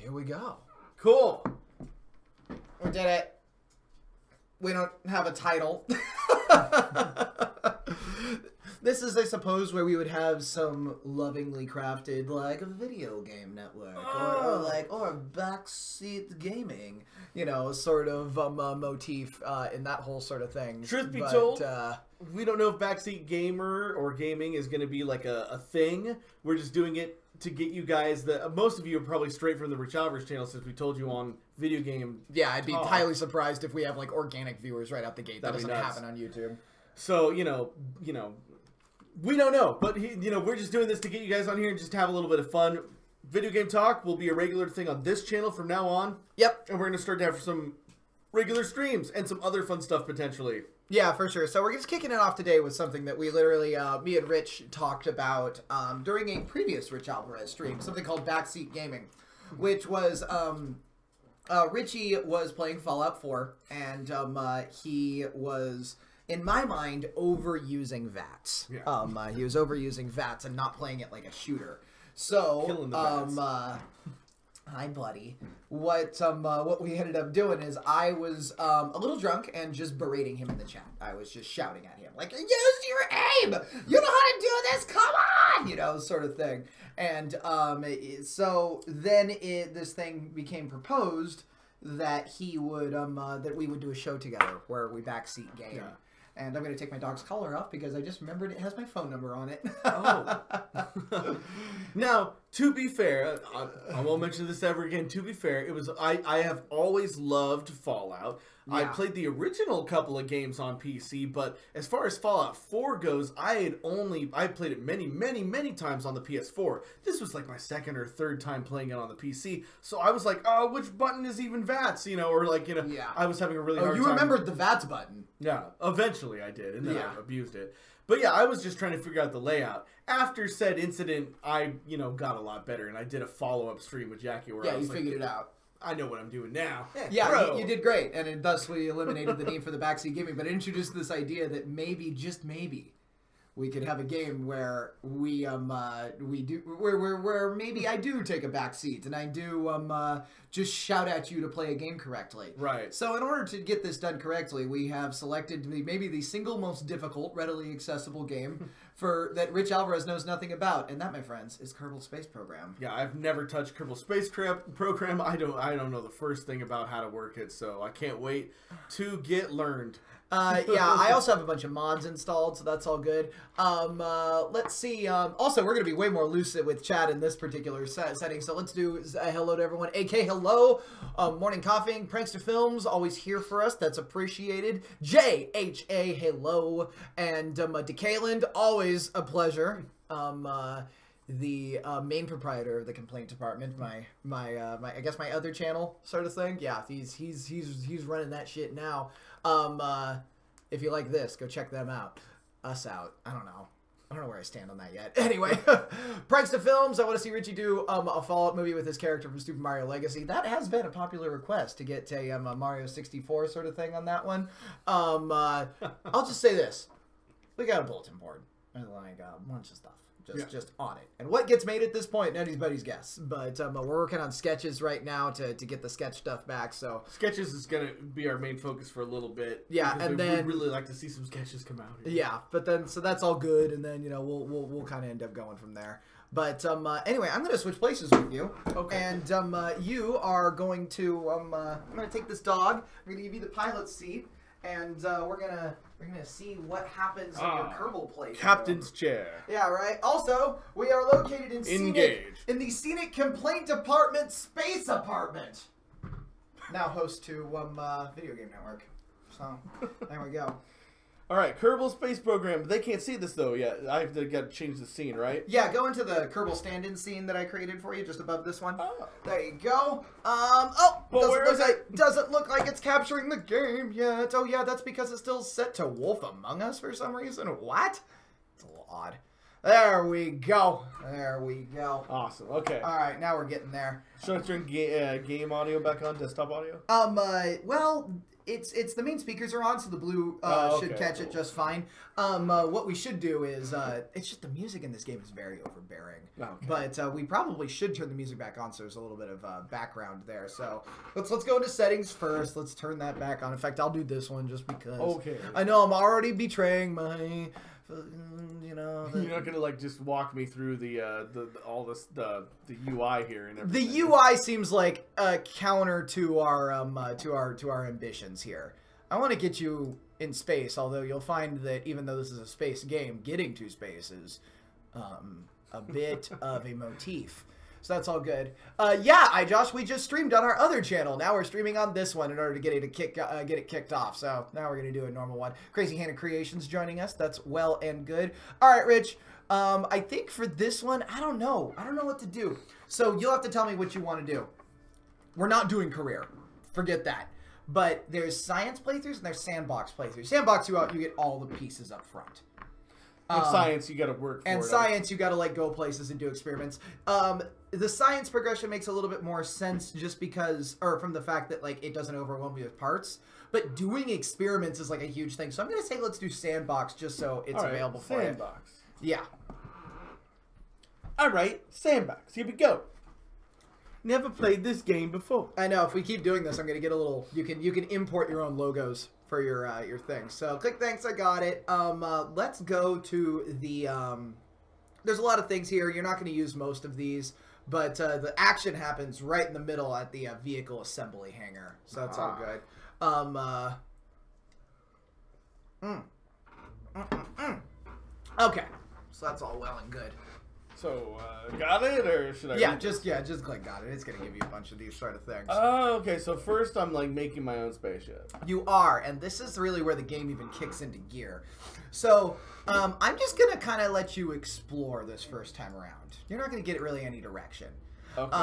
Here we go. Cool. We did it. We don't have a title. This is, I suppose, where we would have some lovingly crafted, like, a video game network, or backseat gaming, you know, sort of motif in that whole sort of thing. Truth be told, we don't know if backseat gamer or gaming is going to be like a thing. We're just doing it to get you guys most of you are probably straight from the Rich Alvarez channel, since we told you on video game. Yeah, I'd be highly surprised if we have like organic viewers right out the gate. That doesn't happen on YouTube. So you know, we don't know, but we're just doing this to get you guys on here and just have a little bit of fun. Video game talk will be a regular thing on this channel from now on. Yep, and we're gonna start to have some regular streams and some other fun stuff potentially. Yeah, for sure. So we're just kicking it off today with something that we literally, me and Rich talked about during a previous Rich Alvarez stream, something called Backseat Gaming, which was, Richie was playing Fallout 4, and he was, in my mind, overusing VATS. Yeah. He was overusing VATS and not playing it like a shooter. So, killing the VATS. Hi, buddy. What we ended up doing is I was a little drunk and just berating him in the chat. I was just shouting at him like, "Use your aim! You know how to do this! Come on!" You know, sort of thing. And so then this thing became proposed that he would that we would do a show together where we backseat game. Yeah. And I'm going to take my dog's collar off because I just remembered it has my phone number on it. Oh. Now, to be fair, I won't mention this ever again. To be fair, it was I have always loved Fallout. Yeah. I played the original couple of games on PC, but as far as Fallout 4 goes, I played it many times on the PS4. This was like my second or third time playing it on the PC. So I was like, oh, which button is even VATS? You know, or like, you know, yeah. I was having a really hard time. You remembered the VATS button. Yeah, eventually I did, and then I abused it. But yeah, I was just trying to figure out the layout. After said incident, I, got a lot better, and I did a follow-up stream with Jackie where I was like, figured it out. I know what I'm doing now. Yeah, you did great, and thus we eliminated the need for the backseat gaming, but introduced this idea that maybe, just maybe, we could have a game where where maybe I do take a back seat and I do just shout at you to play a game correctly. Right. So in order to get this done correctly, we have selected maybe the single most difficult, readily accessible game that Rich Alvarez knows nothing about, and that, my friends, is Kerbal Space Program. Yeah, I've never touched Kerbal Space Program. I don't know the first thing about how to work it, so I can't wait to get learned. Yeah, I also have a bunch of mods installed, so that's all good. Let's see. Also, we're going to be way more lucid with chat in this particular setting, so let's do a hello to everyone. AK, hello. Morning Coughing, Prankster Films, always here for us. That's appreciated. JHA, hello. And DeKayland, always a pleasure. The main proprietor of the complaint department, I guess my other channel sort of thing. Yeah, he's running that shit now. If you like this, go check them out. Us out. I don't know where I stand on that yet. Anyway, Prankster Films. I want to see Richie do a Fallout movie with his character from Super Mario Legacy. That has been a popular request to get a Mario 64 sort of thing on that one. I'll just say this: we got a bulletin board and like a bunch of stuff. Just on it. And what gets made at this point, anybody's guess. But we're working on sketches right now to get the sketch stuff back. So sketches is going to be our main focus for a little bit. Yeah, and then we'd really like to see some sketches come out. Yeah, but then so that's all good, and then we'll kind of end up going from there. But anyway, I'm going to switch places with you. Okay. And you are going to I'm going to take this dog. I'm going to give you the pilot's seat, and we're gonna see what happens in your Kerbal place. Captain's chair. Yeah, right. Also, we are located in the Scenic Complaint Department Space Apartment. Now host to Video Game Network. So there we go. All right, Kerbal Space Program. They can't see this though yet. I've got to change the scene, right? Yeah, go into the Kerbal stand-in scene that I created for you, just above this one. Oh. There you go. Doesn't look like it's capturing the game yet. Oh yeah, that's because it's still set to Wolf Among Us for some reason. What? It's a little odd. There we go. There we go. Awesome. Okay. All right, now we're getting there. Should I turn game audio back on? Desktop audio? Well, it's the main speakers are on, so the blue should catch it just fine. What we should do is it's just the music in this game is very overbearing. Okay. But we probably should turn the music back on, so there's a little bit of background there. So let's go into settings first. Let's turn that back on. In fact, I'll do this one just because. Okay. I know I'm already betraying my. You're not gonna like just walk me through the UI here and everything. The UI seems like a counter to our ambitions here. I want to get you in space, although you'll find that even though this is a space game, getting to space is a bit of a motif. So that's all good. Yeah, Josh, we just streamed on our other channel. Now we're streaming on this one in order to get it kicked off. So now we're gonna do a normal one. Crazy Hannah Creations joining us. That's well and good. All right, Rich. I think for this one, I don't know. I don't know what to do. So you'll have to tell me what you want to do. We're not doing career. Forget that. But there's science playthroughs and there's sandbox playthroughs. Sandbox, you get all the pieces up front. And science, you got to work for and it. science, you got to like go places and do experiments. The science progression makes a little bit more sense just because, or from the fact that like it doesn't overwhelm you with parts. But doing experiments is like a huge thing. So I'm gonna say let's do sandbox just so it's available for you. Sandbox. Yeah. All right, sandbox. Here we go. Never played this game before. I know. If we keep doing this, I'm gonna get a little. You can import your own logos for your thing. So click thanks. I got it. Let's go to the. There's a lot of things here. You're not going to use most of these, but the action happens right in the middle at the vehicle assembly hangar. So that's all good. Okay. So that's all well and good. So, got it, or should I? Yeah, just click got it. It's gonna give you a bunch of these sort of things. Oh, okay. So first, I'm like making my own spaceship. You are, and this is really where the game even kicks into gear. So, I'm just gonna kind of let you explore this first time around. You're not gonna get really any direction. Okay.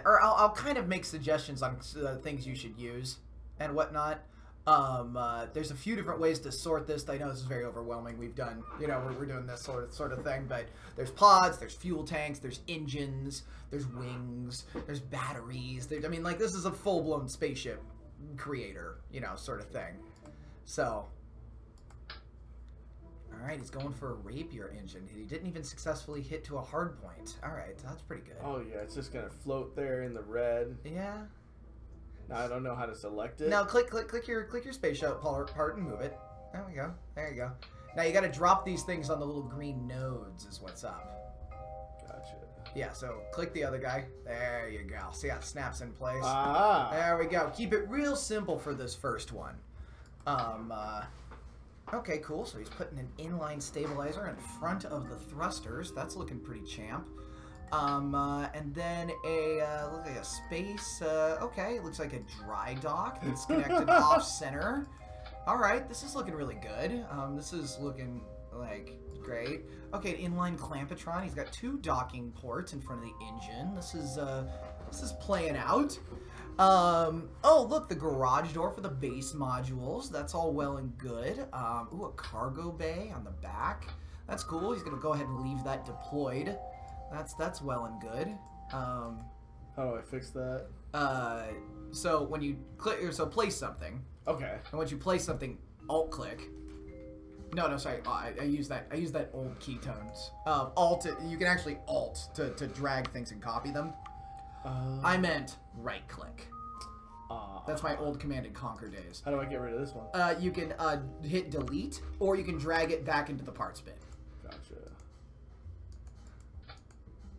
Or I'll kind of make suggestions on things you should use and whatnot. There's a few different ways to sort this. I know this is very overwhelming. We've done, we're doing this sort of thing, but there's pods, there's fuel tanks, there's engines, there's wings, there's batteries. I mean, like, this is a full-blown spaceship creator, sort of thing. So, all right, he's going for a rapier engine. He didn't even successfully hit to a hard point. All right, that's pretty good. Oh, yeah, it's just going to float there in the red. Yeah. Now I don't know how to select it. Now click your spaceship part and move it. There we go. There you go. Now you got to drop these things on the little green nodes is what's up. Gotcha. Yeah, so click the other guy. There you go. See how it snaps in place? Ah. There we go. Keep it real simple for this first one. Okay, cool. So he's putting an inline stabilizer in front of the thrusters. That's looking pretty champ. And then looks like a space, okay, looks like a dry dock that's connected off center. All right, this is looking really good. This is looking like great. Okay, an inline clampetron. He's got 2 docking ports in front of the engine. This is playing out. Oh, look, the garage door for the base modules. That's all well and good. Ooh, a cargo bay on the back. That's cool. He's gonna go ahead and leave that deployed. That's well and good. How do I fix that? So when you click, so place something. Okay. And once you place something, alt click. No, sorry. I use that old keytones. Alt. You can actually alt to drag things and copy them. I meant right click. That's my old Command and Conquer days. How do I get rid of this one? You can hit delete, or you can drag it back into the parts bin. Gotcha.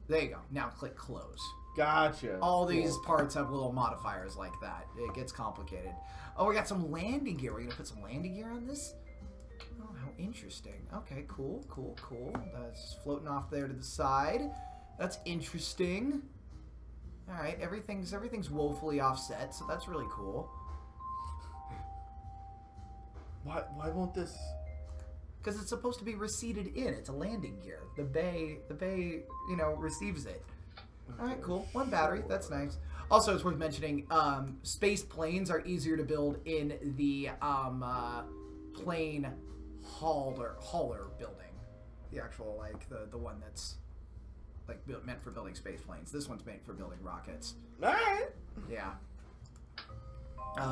There you go. Now click close. Gotcha. All these parts have little modifiers like that. It gets complicated. Oh, we got some landing gear. We're going to put some landing gear on this? Oh, how interesting. Okay, cool. That's floating off there to the side. That's interesting. All right, everything's woefully offset, so that's really cool. Why won't this... Because it's supposed to be receded in. It's a landing gear. The bay, receives it. All right, cool. 1 battery. That's nice. Also, it's worth mentioning, space planes are easier to build in the plane hauler building. The actual, like, the one that's, like, meant for building space planes. This one's made for building rockets. Alright. Yeah.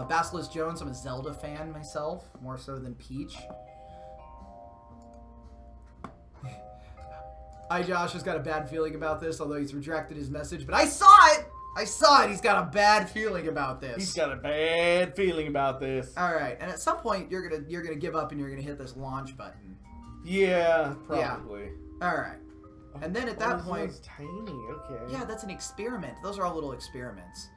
Basilisk Jones, I'm a Zelda fan myself, more so than Peach. Josh has got a bad feeling about this, although he's rejected his message, but I saw it! I saw it! He's got a bad feeling about this. He's got a bad feeling about this. Alright, and at some point, you're gonna give up and you're gonna hit this launch button. Yeah, probably. Yeah. Alright. And then at that point... That's tiny, okay. Yeah, that's an experiment. Those are all little experiments.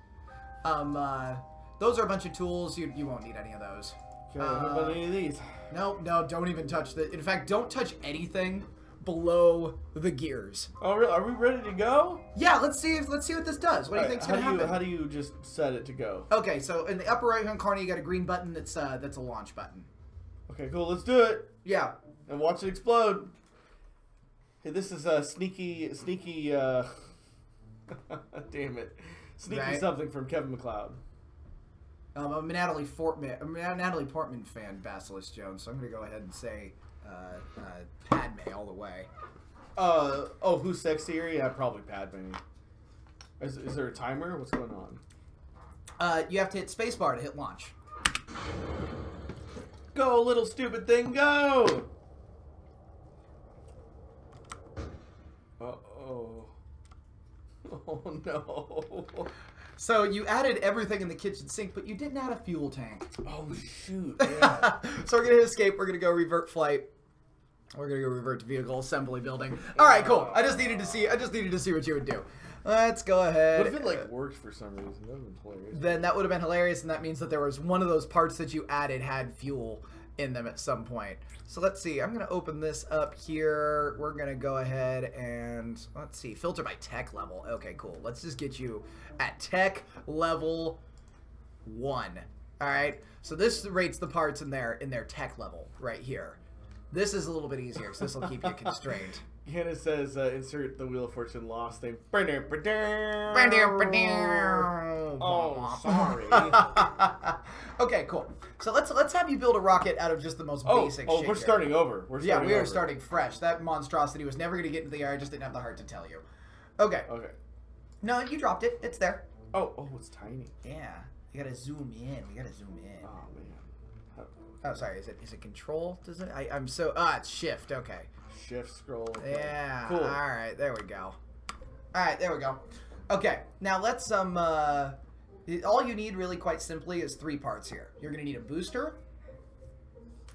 Those are a bunch of tools. You won't need any of those. Okay, what about any of these? No, don't even touch the... In fact, don't touch anything below the gears. Oh, really? Are we ready to go? Yeah, let's see what this does. What do you think's gonna happen? How do you just set it to go? Okay, so in the upper right-hand corner, you got a green button. That's a launch button. Okay, cool. Let's do it. Yeah. And watch it explode. Hey, this is a sneaky. Damn it. Sneaky something from Kevin MacLeod. I'm a Natalie Portman fan, Basilisk Jones, so I'm going to go ahead and say Padme all the way. Oh, who's sexier? Yeah, probably Padme. Is there a timer? What's going on? You have to hit spacebar to hit launch. Go, little stupid thing, go! Uh-oh. Oh, no. So you added everything in the kitchen sink, but you didn't add a fuel tank. Oh, shoot. Yeah. So we're going to hit escape. We're going to go revert flight. We're going to go revert to vehicle assembly building. All right, cool. I just needed to see what you would do. Let's go ahead. What if it, like, worked for some reason? That would have been hilarious. Then that would have been hilarious, and that means that there was one of those parts that you added had fuel in them at some point. So let's see. I'm going to open this up here. We're going to go ahead and, let's see, filter by tech level. Okay, cool. Let's just get you at tech level 1. All right? So this rates the parts in their tech level right here. This is a little bit easier, because this will keep you constrained. Hannah says, insert the Wheel of Fortune lost thing. Oh, sorry. Okay, cool. So let's have you build a rocket out of just the most basic shit. We're starting over. We are starting fresh. That monstrosity was never going to get into the air. I just didn't have the heart to tell you. Okay. Okay. No, you dropped it. It's there. Oh, it's tiny. Yeah. You got to zoom in. We got to zoom in. Oh, man. Oh, sorry. Is it control? Does it? I'm so... it's shift. Okay. Shift scroll. Okay. Yeah. Cool. All right. There we go. All right. There we go. Okay. Now let's all you need really quite simply is 3 parts here. You're going to need a booster.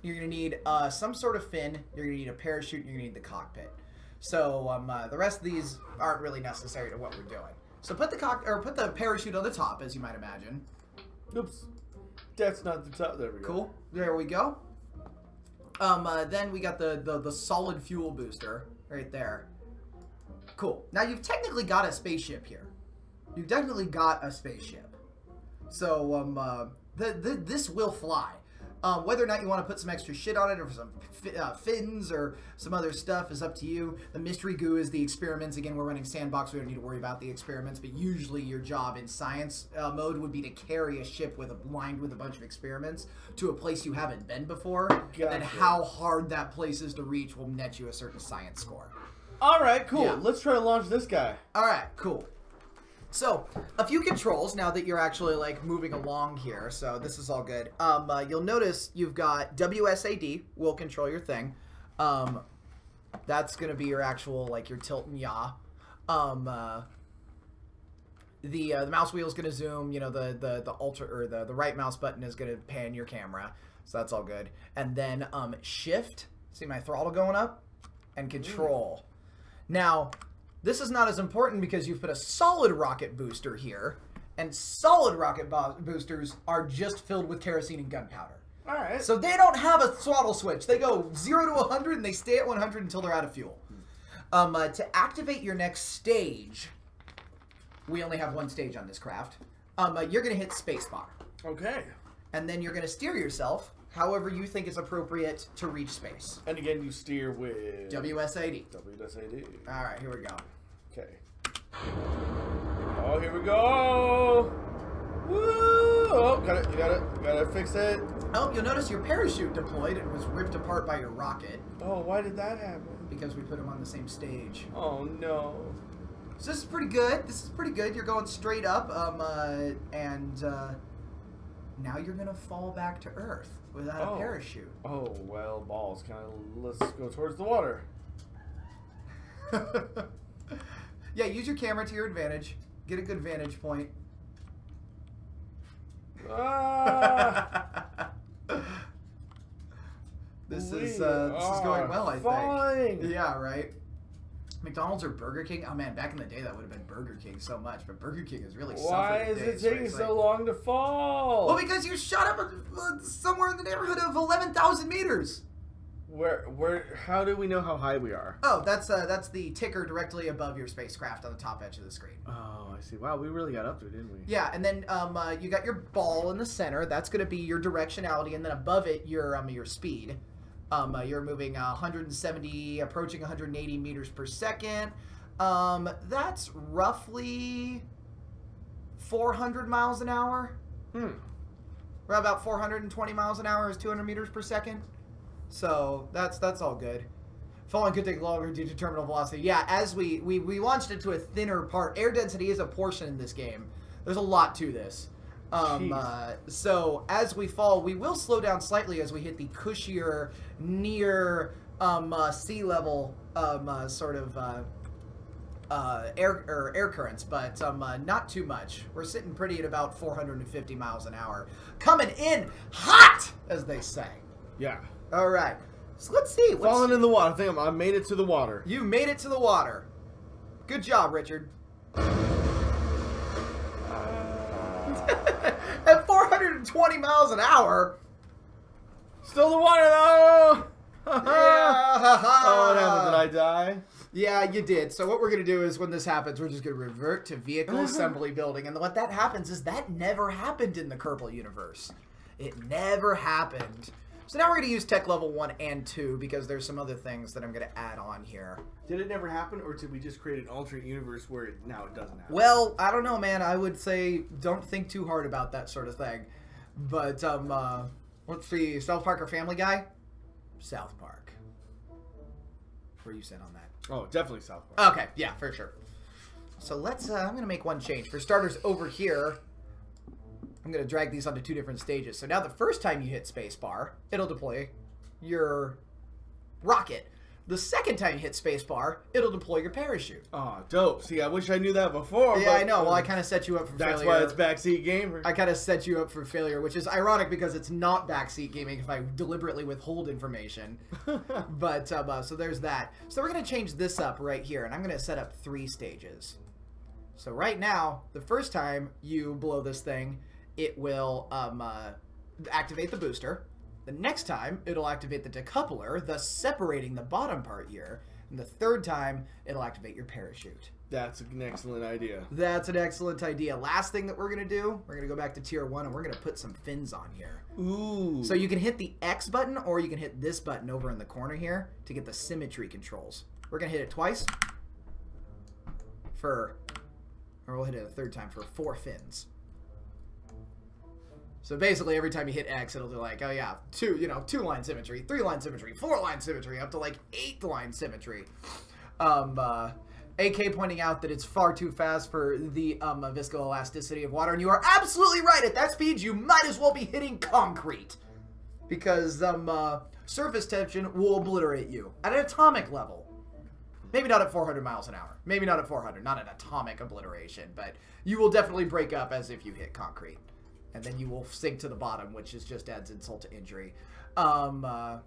You're going to need some sort of fin. You're going to need a parachute. And you're going to need the cockpit. So the rest of these aren't really necessary to what we're doing. So put the parachute on the top, as you might imagine. Oops. That's not the top. There we go. Cool. There we go. Then we got the solid fuel booster right there. Cool. Now you've technically got a spaceship here. You've definitely got a spaceship. So this will fly. Whether or not you want to put some extra shit on it or some fins or some other stuff is up to you. The mystery goo is the experiments. Again, we're running sandbox. We don't need to worry about the experiments. But usually your job in science mode would be to carry a ship lined with a bunch of experiments to a place you haven't been before. Gotcha. And then how hard that place is to reach will net you a certain science score. All right, cool. Yeah. Let's try to launch this guy. All right, cool. So, a few controls now that you're actually, like, moving along here. So, this is all good. You'll notice you've got WSAD will control your thing. That's going to be your actual, like, your tilt and yaw. The mouse wheel is going to zoom. You know, the right mouse button is going to pan your camera. So, that's all good. And then, shift. See my throttle going up? And control. Now... This is not as important because you've put a solid rocket booster here, and solid rocket boosters are just filled with kerosene and gunpowder. All right. So they don't have a throttle switch. They go 0 to 100, and they stay at 100 until they're out of fuel. To activate your next stage, we only have one stage on this craft. You're going to hit spacebar. Okay. And then you're going to steer yourself however you think is appropriate to reach space. And again, you steer with... WSAD. WSAD. All right, here we go. Okay. Oh, here we go! Woo! Oh, got it. You gotta fix it. Oh, you'll notice your parachute deployed and was ripped apart by your rocket. Oh, why did that happen? Because we put them on the same stage. Oh no. So this is pretty good. This is pretty good. You're going straight up, now you're gonna fall back to Earth without a parachute. Oh well, balls. Let's go towards the water. Yeah, use your camera to your advantage. Get a good vantage point. Ah. This is going well, I think. think. Yeah, right. McDonald's or Burger King? Oh man, back in the day that would have been Burger King so much, but Burger King has really suffered. Why is it taking so long to fall? Well, because you shot up somewhere in the neighborhood of 11,000 meters. Where? How do we know how high we are? Oh, that's the ticker directly above your spacecraft on the top edge of the screen. Oh, I see. Wow, we really got up there, didn't we? Yeah, and then you got your ball in the center. That's going to be your directionality, and then above it, your speed. You're moving 170, approaching 180 meters per second. That's roughly 400 miles an hour. We're about 420 miles an hour is 200 meters per second. So that's all good. Falling could take longer due to terminal velocity. Yeah, as we launched it to a thinner part. Air density is a portion in this game. There's a lot to this. So as we fall, we will slow down slightly as we hit the cushier, near sea level sort of air currents, but not too much. We're sitting pretty at about 450 miles an hour, coming in hot, as they say. Yeah. All right. So let's see. Falling in the water. I think I made it to the water. You made it to the water. Good job, Richard. At 420 miles an hour. Still the water, though! Yeah. Oh, what happened? Did I die? Yeah, you did. So what we're going to do is when this happens, we're just going to revert to vehicle assembly building. And what that happens is that never happened in the Kerbal universe. It never happened. So now we're going to use tech level 1 and 2 because there's some other things that I'm going to add on here. Did it never happen, or did we just create an alternate universe where now it doesn't happen? Well, I don't know, man. I would say don't think too hard about that sort of thing. But, let's see. South Park or Family Guy? South Park. Where you sit on that? Oh, definitely South Park. Okay, yeah, for sure. So let's, I'm going to make one change. For starters, over here, I'm going to drag these onto 2 different stages. So now the first time you hit spacebar, it'll deploy your rocket. The second time you hit spacebar, it'll deploy your parachute. Oh, dope. See, I wish I knew that before. Yeah, I know. Well, I kind of set you up for failure. That's why it's backseat gamer. I kind of set you up for failure, which is ironic because it's not backseat gaming if I deliberately withhold information. But, so there's that. So we're going to change this up right here, and I'm going to set up 3 stages. So right now, the first time you blow this thing, it will activate the booster. The next time, it'll activate the decoupler, thus separating the bottom part here. And the third time, it'll activate your parachute. That's an excellent idea. That's an excellent idea. Last thing that we're going to do, we're going to go back to Tier 1, and we're going to put some fins on here. Ooh. So you can hit the X button, or you can hit this button over in the corner here to get the symmetry controls. We're going to hit it twice or we'll hit it a third time for 4 fins. So basically, every time you hit X, it'll do like, oh yeah, 2-line symmetry, 3-line symmetry, 4-line symmetry, up to like 8-line symmetry. AK pointing out that it's far too fast for the viscoelasticity of water, and you are absolutely right. At that speed, you might as well be hitting concrete, because surface tension will obliterate you at an atomic level. Maybe not at 400 miles an hour. Maybe not at 400. Not an atomic obliteration, but you will definitely break up as if you hit concrete. And then you will sink to the bottom, which is just adds insult to injury. Alva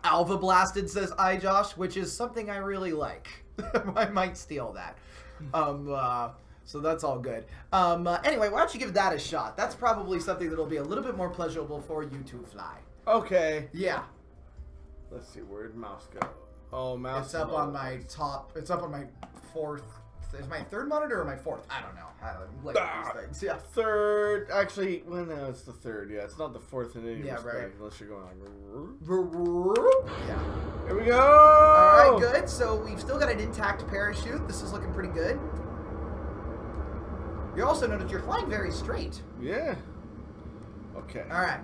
Blasted says Josh, which is something I really like. I might steal that. So that's all good. Anyway, why don't you give that a shot? That's probably something that'll be a little bit more pleasurable for you to fly. Okay. Yeah. Let's see, where'd mouse go? Oh, mouse. It's up on my top. It's up on my 4th. Is my 3rd monitor or my 4th? I don't know. I like these things. Yeah. 3rd. Actually, well, no, it's the 3rd. Yeah, it's not the 4th in any respect. Right. Unless you're going like... Yeah. Here we go! Alright, good. So we've still got an intact parachute. This is looking pretty good. You also notice you're flying very straight. Yeah. Okay. All right.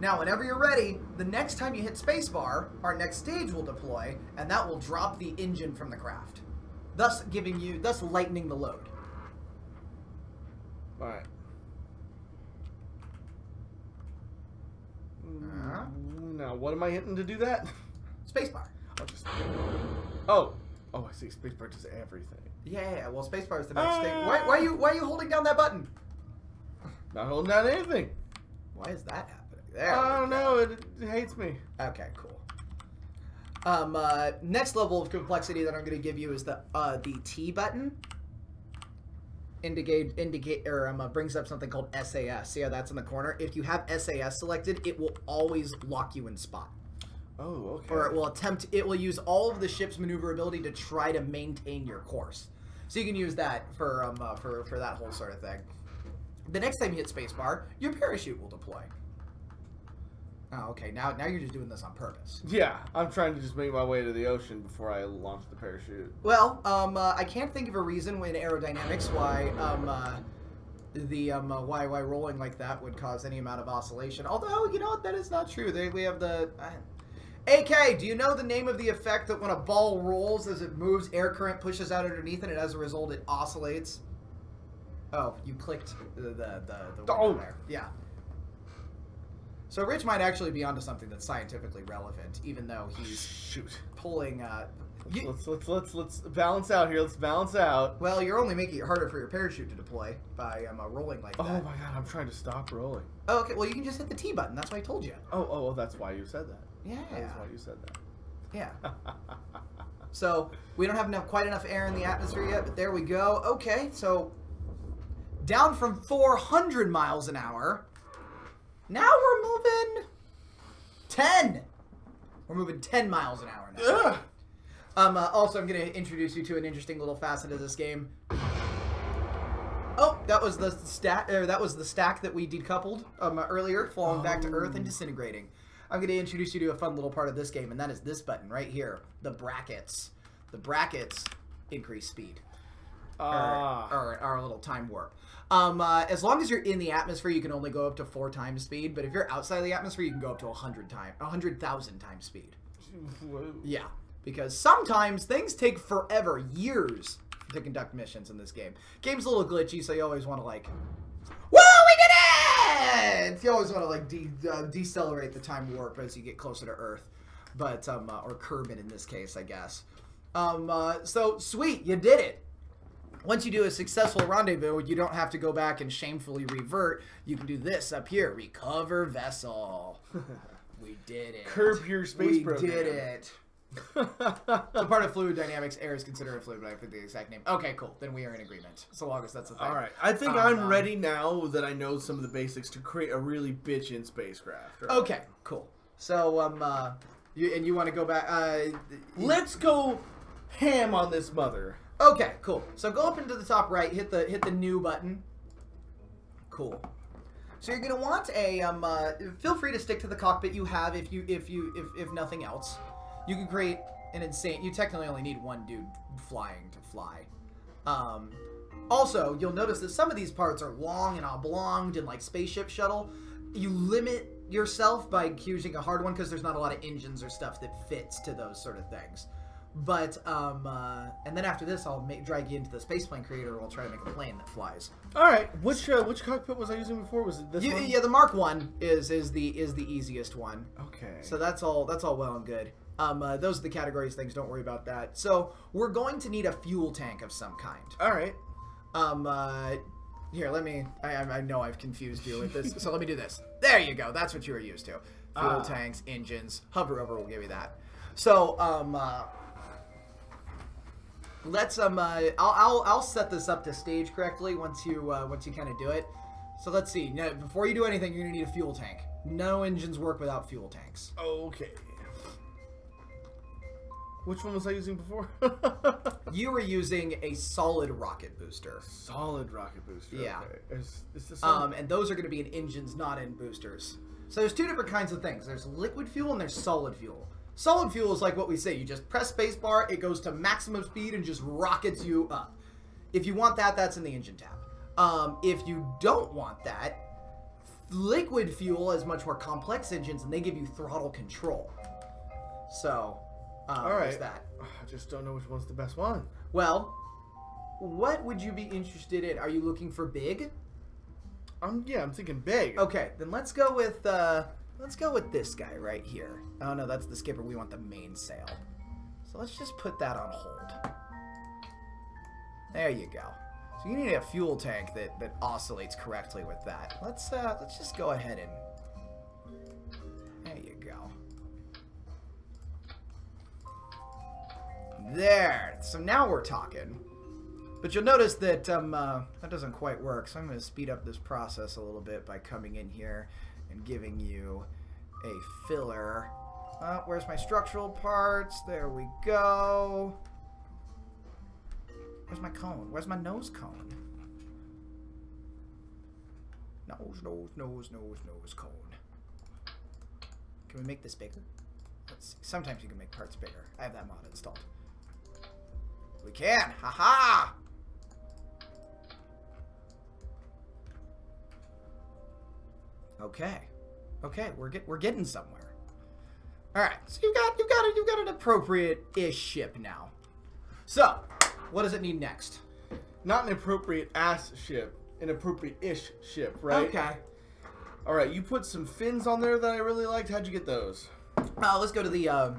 Now, whenever you're ready, the next time you hit spacebar, our next stage will deploy, and that will drop the engine from the craft, thus lightening the load. All right. Now, what am I hitting to do that? Spacebar. I'll just... Oh, I see. Spacebar does everything. Yeah. Well, spacebar is the next thing. Why are you holding down that button? Not holding down anything. Why is that happening? There I don't know. It hates me. Okay, cool. Next level of complexity that I'm going to give you is the T button. Brings up something called SAS. See how that's in the corner? If you have SAS selected, it will always lock you in spot. Oh, okay. Or it will use all of the ship's maneuverability to try to maintain your course. So you can use that for that whole sort of thing. The next time you hit spacebar, your parachute will deploy. Oh, okay. Now you're just doing this on purpose. Yeah, I'm trying to just make my way to the ocean before I launch the parachute. Well, I can't think of a reason in aerodynamics why why rolling like that would cause any amount of oscillation. Although, you know what, that is not true. We have the AK, do you know the name of the effect that when a ball rolls as it moves, air current pushes out underneath it, and as a result it oscillates? Oh, you clicked the there. Yeah. So Rich might actually be onto something that's scientifically relevant, even though he's pulling. Let's balance out here. Let's balance out. Well, you're only making it harder for your parachute to deploy by rolling like that. Oh my god, I'm trying to stop rolling. Oh, okay. Well, you can just hit the T button. That's what I told you. Oh, that's why you said that. Yeah. That's why you said that. Yeah. So we don't have quite enough air in the atmosphere yet, but there we go. Okay, so down from 400 miles an hour. Now we're moving 10. We're moving 10 miles an hour now. Also, I'm going to introduce you to an interesting little facet of this game. Oh, that was the stack. That was the stack that we decoupled earlier, falling back to Earth and disintegrating. I'm going to introduce you to a fun little part of this game, and that is this button right here, the brackets. The brackets increase speed. Our little time warp. As long as you're in the atmosphere, you can only go up to 4 times speed. But if you're outside of the atmosphere, you can go up to 100,000 times speed. Whoa. Yeah, because sometimes things take forever, years, to conduct missions in this game. Game's a little glitchy, so you always want to like, whoa, we did it! You always want to like decelerate the time warp as you get closer to Earth, but or Kerbal in this case, I guess. So sweet, you did it. Once you do a successful rendezvous, you don't have to go back and shamefully revert. You can do this up here. Recover vessel. We did it. Curb your space program. We did it. So part of fluid dynamics, air is considered a fluid, but I forget the exact name. Okay, cool. Then we are in agreement. So long as that's the thing. All right. I think I'm ready now that I know some of the basics to create a really bitchin' spacecraft. Right? Okay, cool. So, you want to go back? Let's go ham on this mother. Okay, cool. So go up into the top right, hit the new button. Cool. So you're gonna want a feel free to stick to the cockpit you have if nothing else. You can create an insane. You technically only need one dude flying to fly. Also, you'll notice that some of these parts are long and oblonged and like spaceship shuttle. You limit yourself by choosing a hard one because there's not a lot of engines or stuff that fits to those sort of things. But, and then after this, I'll drag you into the spaceplane creator, and we'll try to make a plane that flies. All right. Which cockpit was I using before? Was it this one? Yeah, the Mark 1 is the easiest one. Okay. So that's all well and good. Those are the categories things. Don't worry about that. So we're going to need a fuel tank of some kind. All right. Here, let me. I know I've confused you with this, so let me do this. There you go. That's what you were used to. Fuel tanks, engines, hover over will give you that. So, let's I'll set this up to stage correctly once you kind of do it. So let's see. Now, before you do anything, you're gonna need a fuel tank. No engines work without fuel tanks. Okay. Which one was I using before? You were using a solid rocket booster. Solid rocket booster. Yeah. Okay. Is this and those are going to be in engines, not in boosters. So there's two different kinds of things. There's liquid fuel and there's solid fuel. Solid fuel is like what we say. You just press spacebar, it goes to maximum speed and just rockets you up. If you want that, that's in the engine tab. If you don't want that, liquid fuel has much more complex engines, and they give you throttle control. So, all right. there's that. I just don't know which one's the best one. Well, what would you be interested in? Are you looking for big? Yeah, I'm thinking big. Okay, then let's go with this guy right here. Oh no, that's the skipper. We want the mainsail. So let's just put that on hold. There you go. So you need a fuel tank that oscillates correctly with that. Let's just go ahead and there you go. There. So now we're talking. But you'll notice that that doesn't quite work, so I'm going to speed up this process a little bit by coming in here and giving you a filler. Where's my structural parts? There we go. Where's my cone? Where's my nose cone? Nose cone. Can we make this bigger? Let's see. Sometimes you can make parts bigger. I have that mod installed. We can! Haha! Okay. Okay, we're getting somewhere. All right, so you've got an appropriate-ish ship now. So, what does it need next? Not an appropriate ass ship, an appropriate-ish ship, right? Okay. All right, you put some fins on there that I really liked. How'd you get those? Let's go to the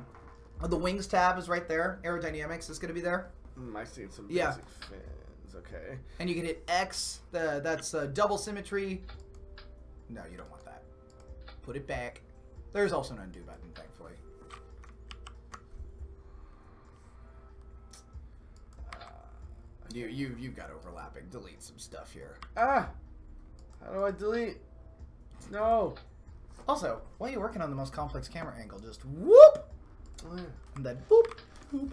wings tab is right there. Aerodynamics is going to be there. I see some basic fins. Okay. And you can hit X. That's double symmetry. No, you don't want that. Put it back. There's also an undo button, thankfully. You've got overlapping. Delete some stuff here. How do I delete? No. Also, while you're working on the most complex camera angle, just whoop, and then boop, boop.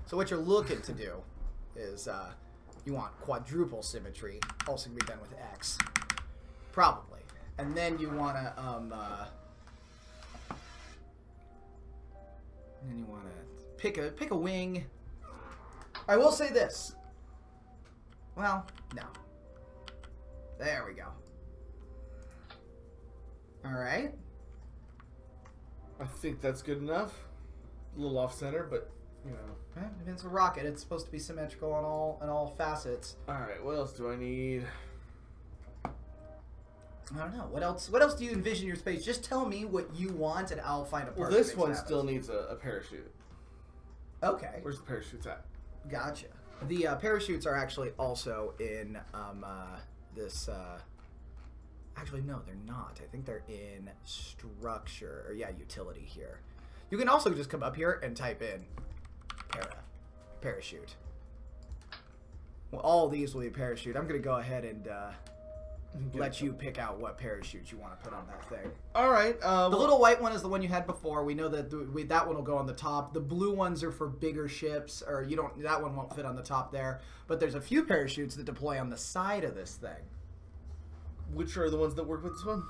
So what you're looking to do is you want quadruple symmetry, also can be done with X, probably. And then you want to pick a wing. I will say this. Well, no. There we go. All right. I think that's good enough. A little off center, but you know. If it's a rocket, it's supposed to be symmetrical on all facets. All right. What else do I need? I don't know. What else do you envision your space? Just tell me what you want, and I'll find a part. Well, this one still needs a parachute. Okay. Where's the parachutes at? Gotcha. The parachutes are actually also in this. Actually, no, they're not. I think they're in structure, or yeah, utility here. You can also just come up here and type in parachute. Well, all these will be parachute. I'm going to go ahead and let you pick out what parachute you want to put on that thing. All right. The little white one is the one you had before. We know that that one will go on the top. The blue ones are for bigger ships, or that one won't fit on the top there. But there's a few parachutes that deploy on the side of this thing. Which are the ones that work with this one?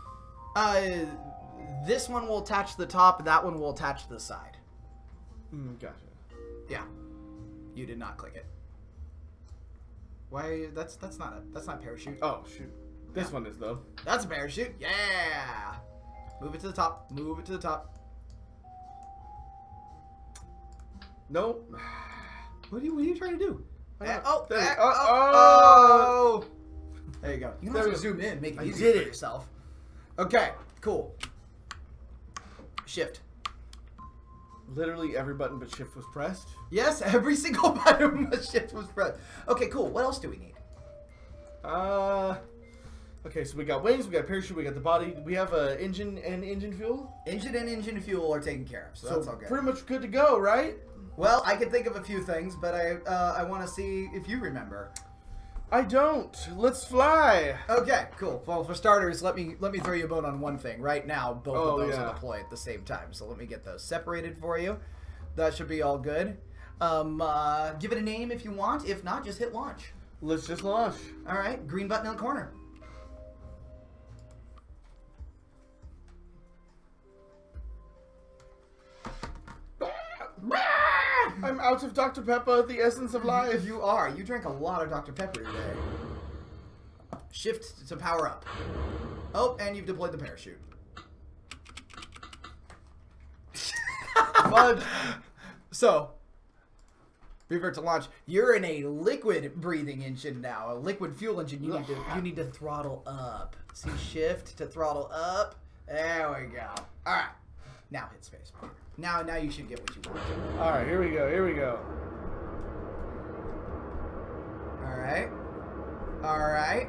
This one will attach to the top. That one will attach to the side. Gotcha. Yeah. You did not click it. Why? That's not parachute. Oh shoot. This one is though. That's a parachute. Yeah. Move it to the top. Move it to the top. Nope. What are you trying to do? There you go. You can also zoom in, make it easier for yourself. Okay, cool. Shift. Literally every button but shift was pressed. Yes, every single button but shift was pressed. Okay, cool. What else do we need? Okay, so we got wings, we got parachute, we got the body. We have engine and engine fuel. Engine and engine fuel are taken care of, so that's all good. Pretty much good to go, right? Well, I can think of a few things, but I want to see if you remember. I don't. Let's fly. Okay, cool. Well, for starters, let me throw you a bone on one thing. Right now, both of those are deployed at the same time. So let me get those separated for you. That should be all good. Give it a name if you want. If not, just hit launch. Let's just launch. All right. Green button in the corner. I'm out of Dr. Pepper, the essence of life. You are. You drank a lot of Dr. Pepper today. Shift to power up. Oh, and you've deployed the parachute. Fudge. So, revert to launch. You're in a liquid breathing engine now, a liquid fuel engine. You need to throttle up. See, shift to throttle up. There we go. All right. Now hit space. Now you should get what you want. All right, here we go. Here we go. All right. All right.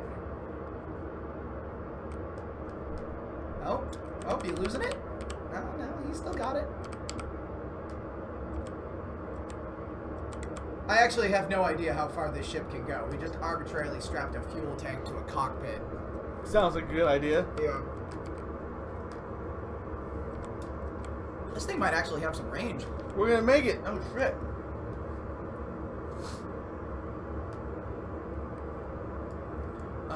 Oh, you losing it? No, you still got it. I actually have no idea how far this ship can go. We just arbitrarily strapped a fuel tank to a cockpit. Sounds like a good idea. Yeah. This thing might actually have some range. We're gonna make it. Oh, shit.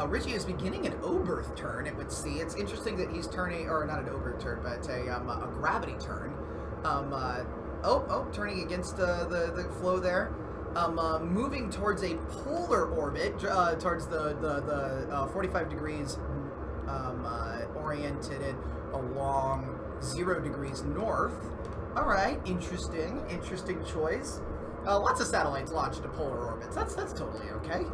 Richie is beginning an Oberth turn, it would see. It's interesting that he's turning, or not an Oberth turn, but a gravity turn. Turning against the flow there. Moving towards a polar orbit, towards the 45 degrees oriented along 0 degrees north. All right, interesting choice. Lots of satellites launched to polar orbits. That's totally okay.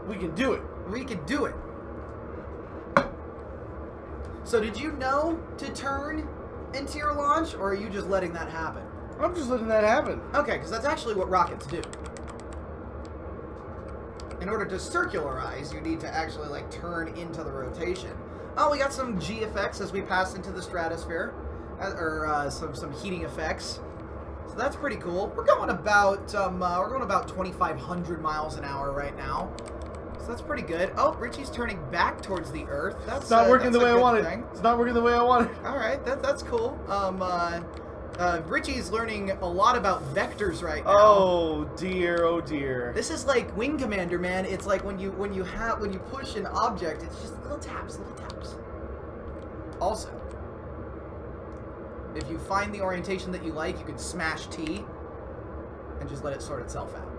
We can do it. We can do it. So did you know to turn into your launch, or are you just letting that happen? I'm just letting that happen. Okay, because that's actually what rockets do. In order to circularize, you need to actually, like, turn into the rotation. Oh, we got some G effects as we pass into the stratosphere. Some heating effects. So that's pretty cool. We're going about 2,500 miles an hour right now. So that's pretty good. Oh, Richie's turning back towards the Earth. That's not working that's the way I wanted. thing. It's not working the way I wanted. All right, that's cool. Richie's learning a lot about vectors right now. Oh dear, oh dear. This is like Wing Commander, man. It's like when you push an object, it's just little taps. Also, if you find the orientation that you like, you can smash T and just let it sort itself out.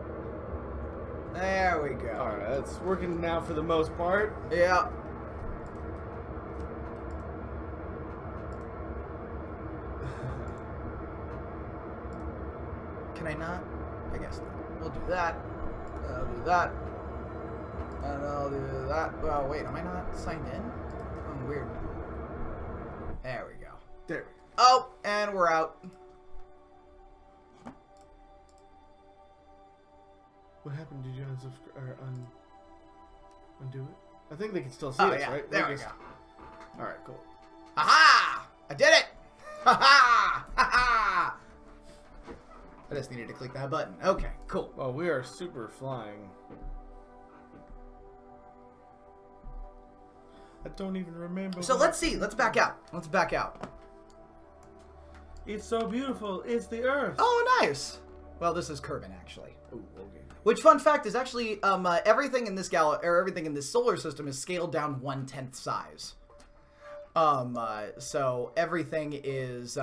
There we go. All right, that's working now for the most part. Yeah. Can I not? I guess not. We'll do that. I'll do that. And I'll do that. Oh, wait, am I not signed in? Oh, weird. There we go. There. Oh, and we're out. What happened? Did you unsubscribe or undo it? I think they can still see us, Yeah. right? There we go. All right, cool. Aha! I did it! Ha-ha! Ha-ha! I just needed to click that button. Okay, cool. Well, we are super flying. I don't even remember. So let's see. Let's back out. Let's back out. It's so beautiful. It's the Earth. Oh, nice. Well, this is Kerbin, actually. Ooh, okay. Which, fun fact, is actually everything in this everything in this solar system is scaled down 1/10 size. So everything is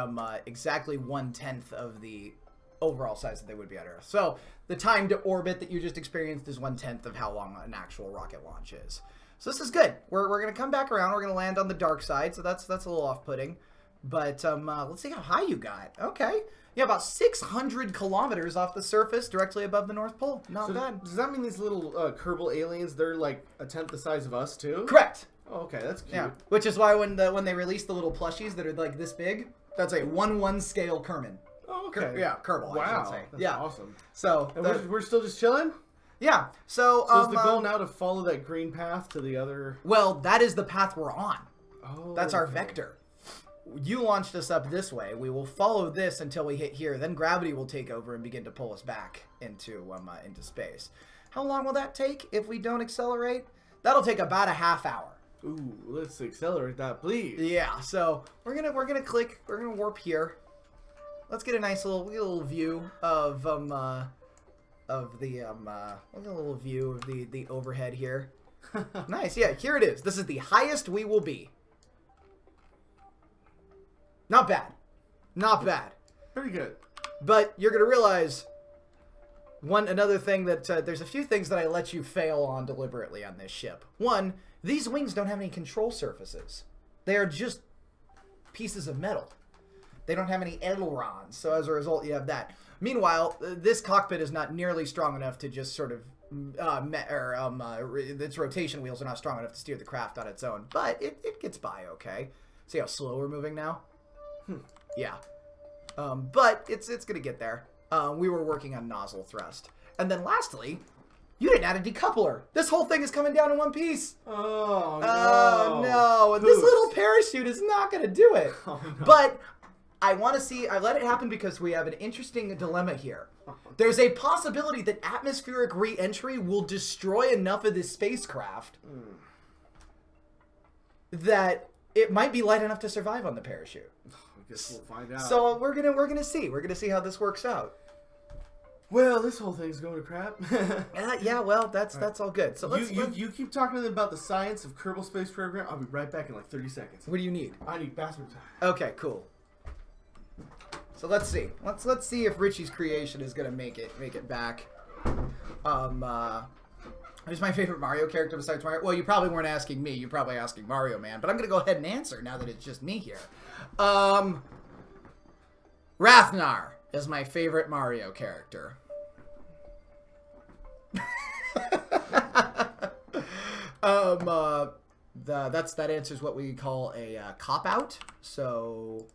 exactly 1/10 of the overall size that they would be on Earth. So the time to orbit that you just experienced is 1/10 of how long an actual rocket launch is. So this is good. We're gonna come back around. We're gonna land on the dark side. So that's a little off-putting. But let's see how high you got. Okay. Yeah, about 600 kilometers off the surface, directly above the North Pole. Not bad. Does that mean these little Kerbal aliens, they're like a tenth the size of us too? Correct. Oh, okay, that's cute. Yeah. Which is why when they release the little plushies that are like this big, that's a 1/1 scale Kerman. Oh, okay. Kerbal. Wow. I should say. That's yeah. awesome. So and we're still just chilling? Yeah. So is the goal now to follow that green path to the other? Well, that is the path we're on. Oh. That's our vector. You launched us up this way. We will follow this until we hit here. Then gravity will take over and begin to pull us back into space. How long will that take if we don't accelerate? That'll take about a half hour. Ooh, let's accelerate that, please. Yeah. So we're gonna click. We're gonna warp here. Let's get a nice little view of the the overhead here. Nice. Yeah. Here it is. This is the highest we will be. Not bad. Not bad. Pretty good. But you're going to realize another thing that there's a few things that I let you fail on deliberately on this ship. One, These wings don't have any control surfaces. They are just pieces of metal. They don't have any ailerons, so as a result, you have that. Meanwhile, this cockpit is not nearly strong enough to just sort of, its rotation wheels are not strong enough to steer the craft on its own, but it gets by okay. See how slow we're moving now? Yeah. But it's going to get there. We were working on nozzle thrust. And then lastly, you didn't add a decoupler. This whole thing is coming down in one piece. Oh, no. Oh, no. And this little parachute is not going to do it. Oh, no. But I want to see, I let it happen because we have an interesting dilemma here. There's a possibility that atmospheric re-entry will destroy enough of this spacecraft that it might be light enough to survive on the parachute. I guess we'll find out. So we're gonna see. We're gonna see how this works out. Well, this whole thing's going to crap. Yeah, well, that's all good. So you keep talking to them about the science of Kerbal Space program. I'll be right back in like 30 seconds. What do you need? I need bathroom time. Okay, cool. So let's see. Let's see if Richie's creation is gonna make it back. Who's my favorite Mario character besides Mario? Well, you probably weren't asking me. You're probably asking Mario Man. But I'm gonna go ahead and answer now that it's just me here. Rathnar is my favorite Mario character. That answers what we call a cop-out. So,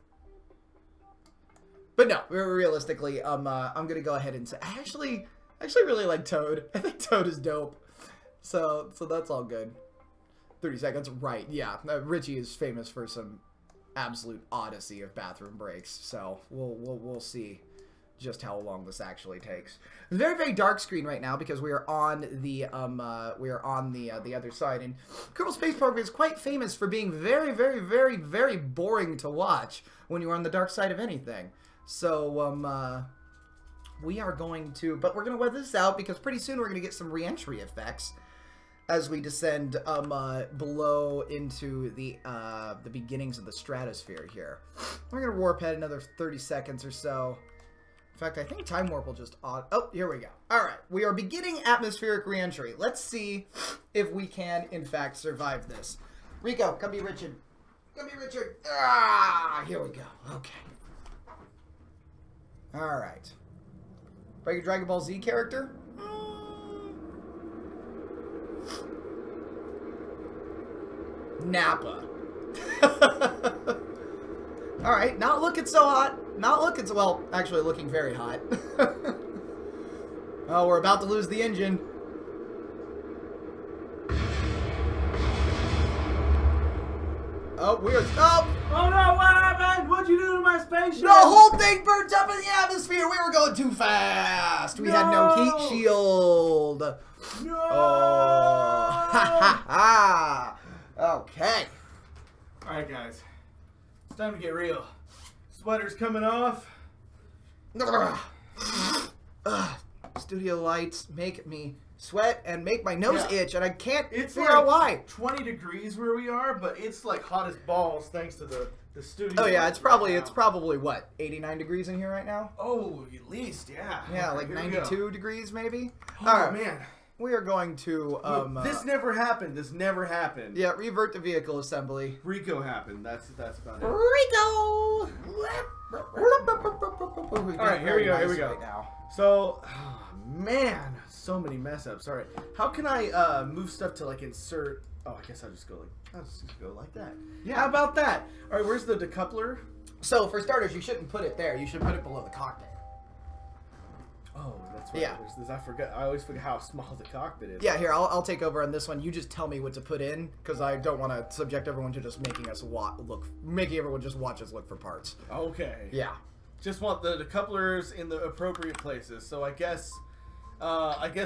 but no, realistically, I'm gonna go ahead and say I actually really like Toad. I think Toad is dope. So that's all good. 30 seconds, right? Yeah, Richie is famous for some absolute odyssey of bathroom breaks. So we'll see just how long this actually takes. It's very, very dark screen right now because we are on the other side, and Kerbal Space Program is quite famous for being very, very, very, very boring to watch when you're on the dark side of anything. So we are going to, but we're gonna weather this out because pretty soon we're gonna get some re-entry effects as we descend below into the beginnings of the stratosphere here. We're gonna warp ahead another 30 seconds or so. In fact, I think Time Warp will just... Oh, here we go. All right. We are beginning atmospheric re-entry. Let's see if we can, in fact, survive this. Rico, come be Richard. Come be Richard. Ah, here we go. Okay. All right. Break a Dragon Ball Z character? Nappa. All right. Not looking so hot. Not looking so well, actually looking very hot. Oh, we're about to lose the engine. Oh, we're... Oh! Oh no, what happened? What'd you do to my spaceship? The whole thing burnt up in the atmosphere! We were going too fast! We had no heat shield! No! Oh! Ha ha ha! Okay. Alright guys, it's time to get real. Sweater's coming off. Studio lights make me sweat and make my nose itch, and I can't figure out why. 20 degrees where we are, but it's like hot as balls thanks to the studio. Oh yeah, it's probably what, 89 degrees in here right now? Oh, at least, yeah. Yeah, like 92 degrees maybe. Oh, all right, man. We are going to this never happened. This never happened. Yeah, revert to vehicle assembly. Rico happened. That's about it. Rico. All right, here we go. Here we go. Right now. So, oh, man, so many mess ups. All right, how can I move stuff to like insert? Oh, I guess I'll just go like that. Yeah. How about that? All right, where's the decoupler? So for starters, you shouldn't put it there. You should put it below the cockpit. Oh, that's right. Yeah. I forget. I always forget how small the cockpit is. Yeah, here, I'll take over on this one. You just tell me what to put in, because I don't want to subject everyone to just making everyone just watch us look for parts. Okay. Yeah. Just want the decouplers in the appropriate places. So I guess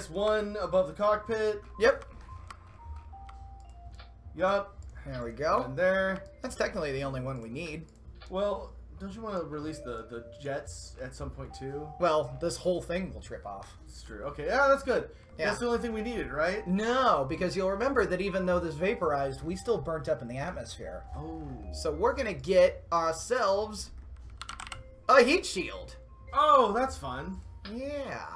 one above the cockpit. Yep. Yup. There we go. And there. That's technically the only one we need. Well, don't you want to release the jets at some point too? Well, this whole thing will trip off. It's true. Okay, yeah, that's good. Yeah. That's the only thing we needed, right? No, because you'll remember that even though this vaporized, we still burnt up in the atmosphere. Oh. So we're going to get ourselves a heat shield. Oh, that's fun. Yeah.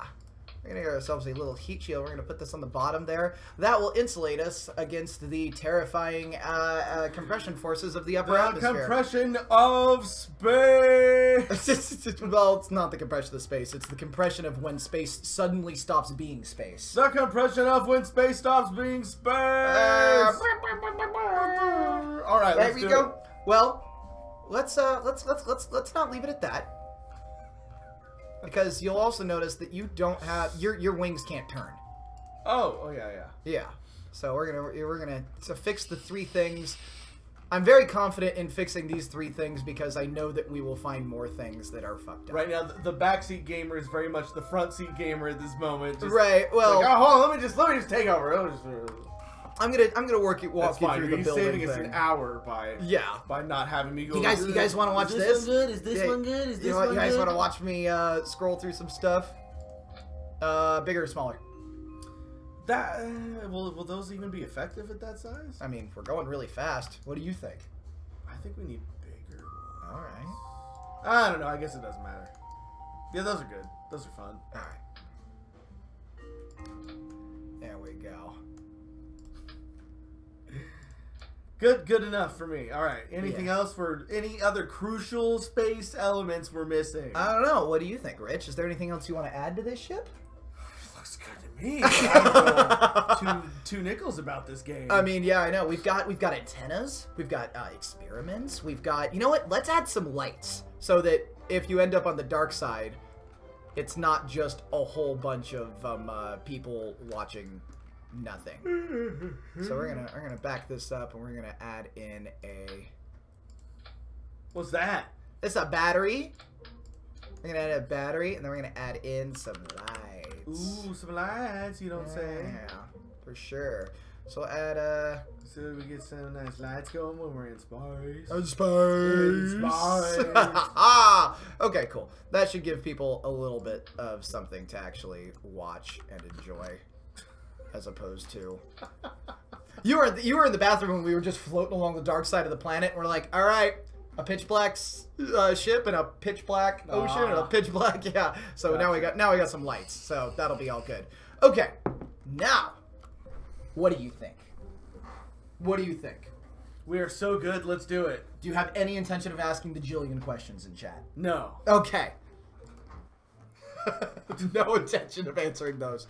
We're going to get ourselves a little heat shield. We're going to put this on the bottom there. That will insulate us against the terrifying compression forces of the upper atmosphere. Compression of space! Well, it's not the compression of space. It's the compression of when space suddenly stops being space. The compression of when space stops being space! Alright, there we go. Well, let's not leave it at that. Because you'll also notice that you don't have your wings can't turn. Oh yeah. Yeah. So we're gonna fix the 3 things. I'm very confident in fixing these 3 things because I know that we will find more things that are fucked up. Right now, the backseat gamer is very much the front seat gamer at this moment. Just right. Well, like, oh, hold on, let me just take over. I'm gonna walk you through the building. Saving us an hour by not having me go. You guys want to watch this? One good? Is this one good? Is this one good? You guys want to watch me scroll through some stuff? Bigger or smaller? That will those even be effective at that size? I mean, we're going really fast. What do you think? I think we need bigger. All right. I don't know. I guess it doesn't matter. Yeah, those are good. Those are fun. All right. There we go. Good enough for me. All right. Anything else for any other crucial space elements we're missing? I don't know. What do you think, Rich? Is there anything else you want to add to this ship? Looks good to me. I don't know two nickels about this game. I mean, yeah, I know. We've got antennas. We've got experiments. We've got. You know what? Let's add some lights so that if you end up on the dark side, it's not just a whole bunch of people watching nothing. So we're gonna back this up and we're gonna add in a. What's that? It's a battery. We're gonna add a battery and then we're gonna add in some lights. Ooh, some lights. You don't say. Yeah, for sure. So we'll add so we get some nice lights going when we're in space. Okay, cool. That should give people a little bit of something to actually watch and enjoy. As opposed to you were in the bathroom when we were just floating along the dark side of the planet and we're like, all right, a pitch black ship and a pitch black ocean and a pitch black so gotcha. now we got some lights, so that'll be all good. Okay, now what do you think? We are so good. Let's do it. Do you have any intention of asking the Jillian questions in chat? No. Okay. No intention of answering those.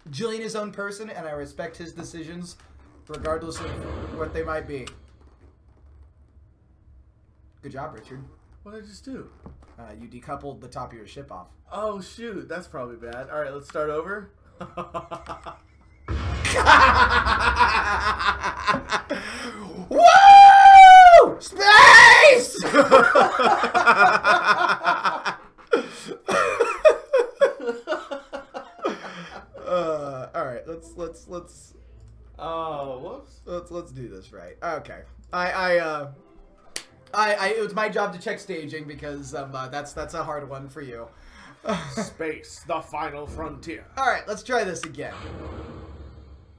Jillian is his own person, and I respect his decisions, regardless of what they might be. Good job, Richard. What did I just do? You decoupled the top of your ship off. Oh, shoot. That's probably bad. All right, let's start over. Woo! Space! All right, let's. Oh, whoops. Let's do this right. Okay. It was my job to check staging because that's a hard one for you. Space, the final frontier. All right, let's try this again.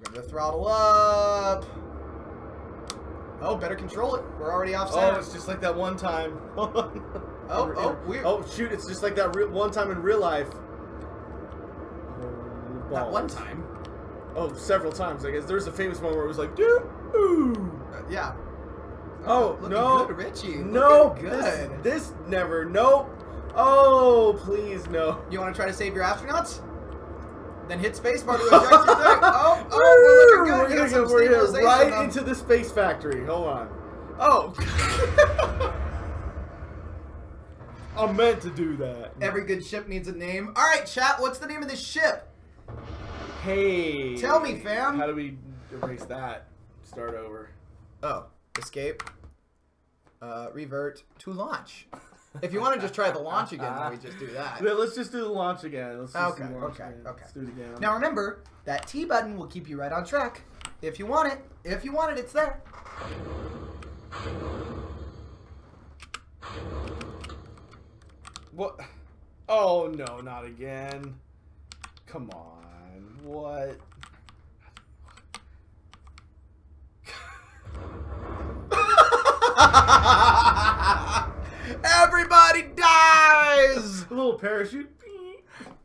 Remember to throttle up. Oh, better control it. We're already off center. Oh, it's just like that one time. Weird. Oh, shoot, it's just like that one time in real life. That one time? Oh, several times, I guess. There's a famous one where it was like, doo! Yeah. Oh, no. Good, Richie. No. Good. This never. Nope. Oh, please, no. You want to try to save your astronauts? Then hit spacebar to eject your thing. Oh, we're looking good. We're here right into the space factory. Hold on. Oh. I meant to do that. Every good ship needs a name. All right, chat. What's the name of this ship? Hey. Tell me, fam. How do we erase that? Start over. Oh, escape. Revert to launch. If you want to just try the launch again, then we just do that. Yeah, let's just do the launch again. Okay. Let's do it again. Now remember, that T button will keep you right on track. If you want it, it's there. What? Oh no, not again. Come on. What? Everybody dies! A little parachute.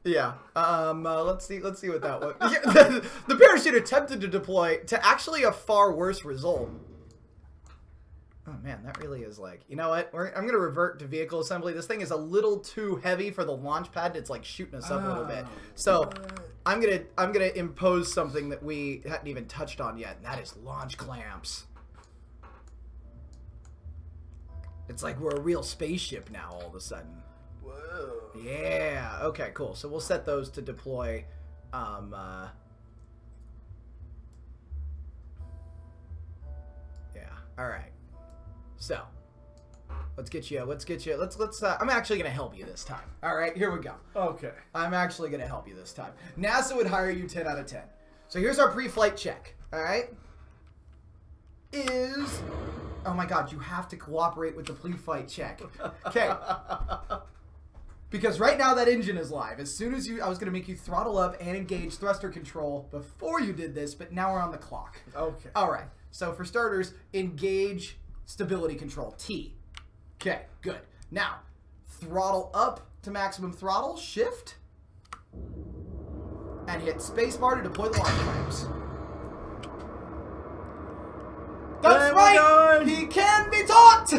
Yeah. Let's see what that was. The parachute attempted to deploy to actually a far worse result. Oh man, that really is like, you know what? I'm gonna revert to vehicle assembly. This thing is a little too heavy for the launch pad. It's like shooting us up a little bit. So I'm gonna impose something that we hadn't even touched on yet, and that is launch clamps. It's like we're a real spaceship now all of a sudden. Whoa. Yeah. Okay. Cool. So we'll set those to deploy. Yeah. All right. So, let's get you. I'm actually gonna help you this time. All right, here we go. Okay. I'm actually gonna help you this time. NASA would hire you 10 out of 10. So here's our pre-flight check. All right. Oh my God, you have to cooperate with the pre-flight check. Okay. Because right now that engine is live. As soon as I was gonna make you throttle up and engage thruster control before you did this, but now we're on the clock. Okay. All right. So for starters, engage stability control, T. Okay, good. Now, throttle up to maximum throttle, shift, and hit spacebar to deploy the launch clamps. That's right! He can be taught!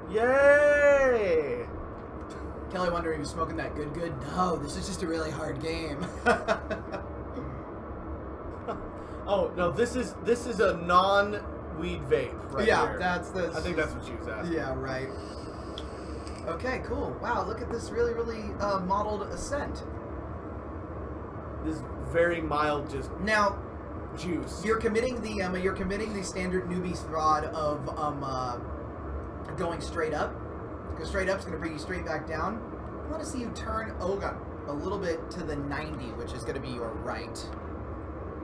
Yay! Kelly wondering if you're smoking that good. No, this is just a really hard game. Oh no, this is a non-weed vape, right? Yeah, here. that's this. I think that's what she was asking. Yeah, right. Okay, cool. Wow, look at this really modeled ascent. This very mild, just Now, juice. you're committing the standard newbie throd of going straight up. Because straight up's gonna bring you straight back down. I want to see you turn a little bit to the 90, which is gonna be your right.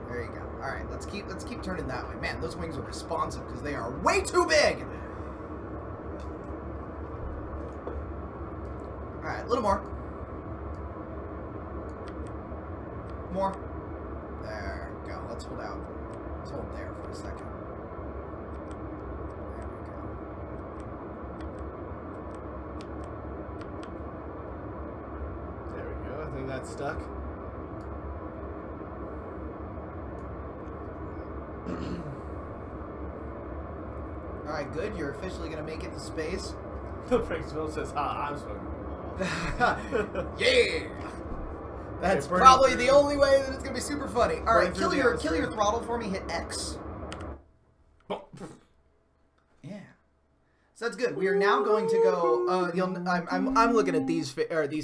There you go. All right, let's keep turning that way. Man, those wings are responsive because they are way too big. All right, a little more. More. There we go. Let's hold out. Let's hold there for a second. There we go. There we go. I think that's stuck. All right, good. You're officially gonna make it to space. Franksville says, I'm smoking. Yeah. That's Okay, probably the only way that it's gonna be super funny. All right, Burn through kill the your throttle for me. Hit X. Oh. Yeah. So that's good. We are now going to go. I'm looking at these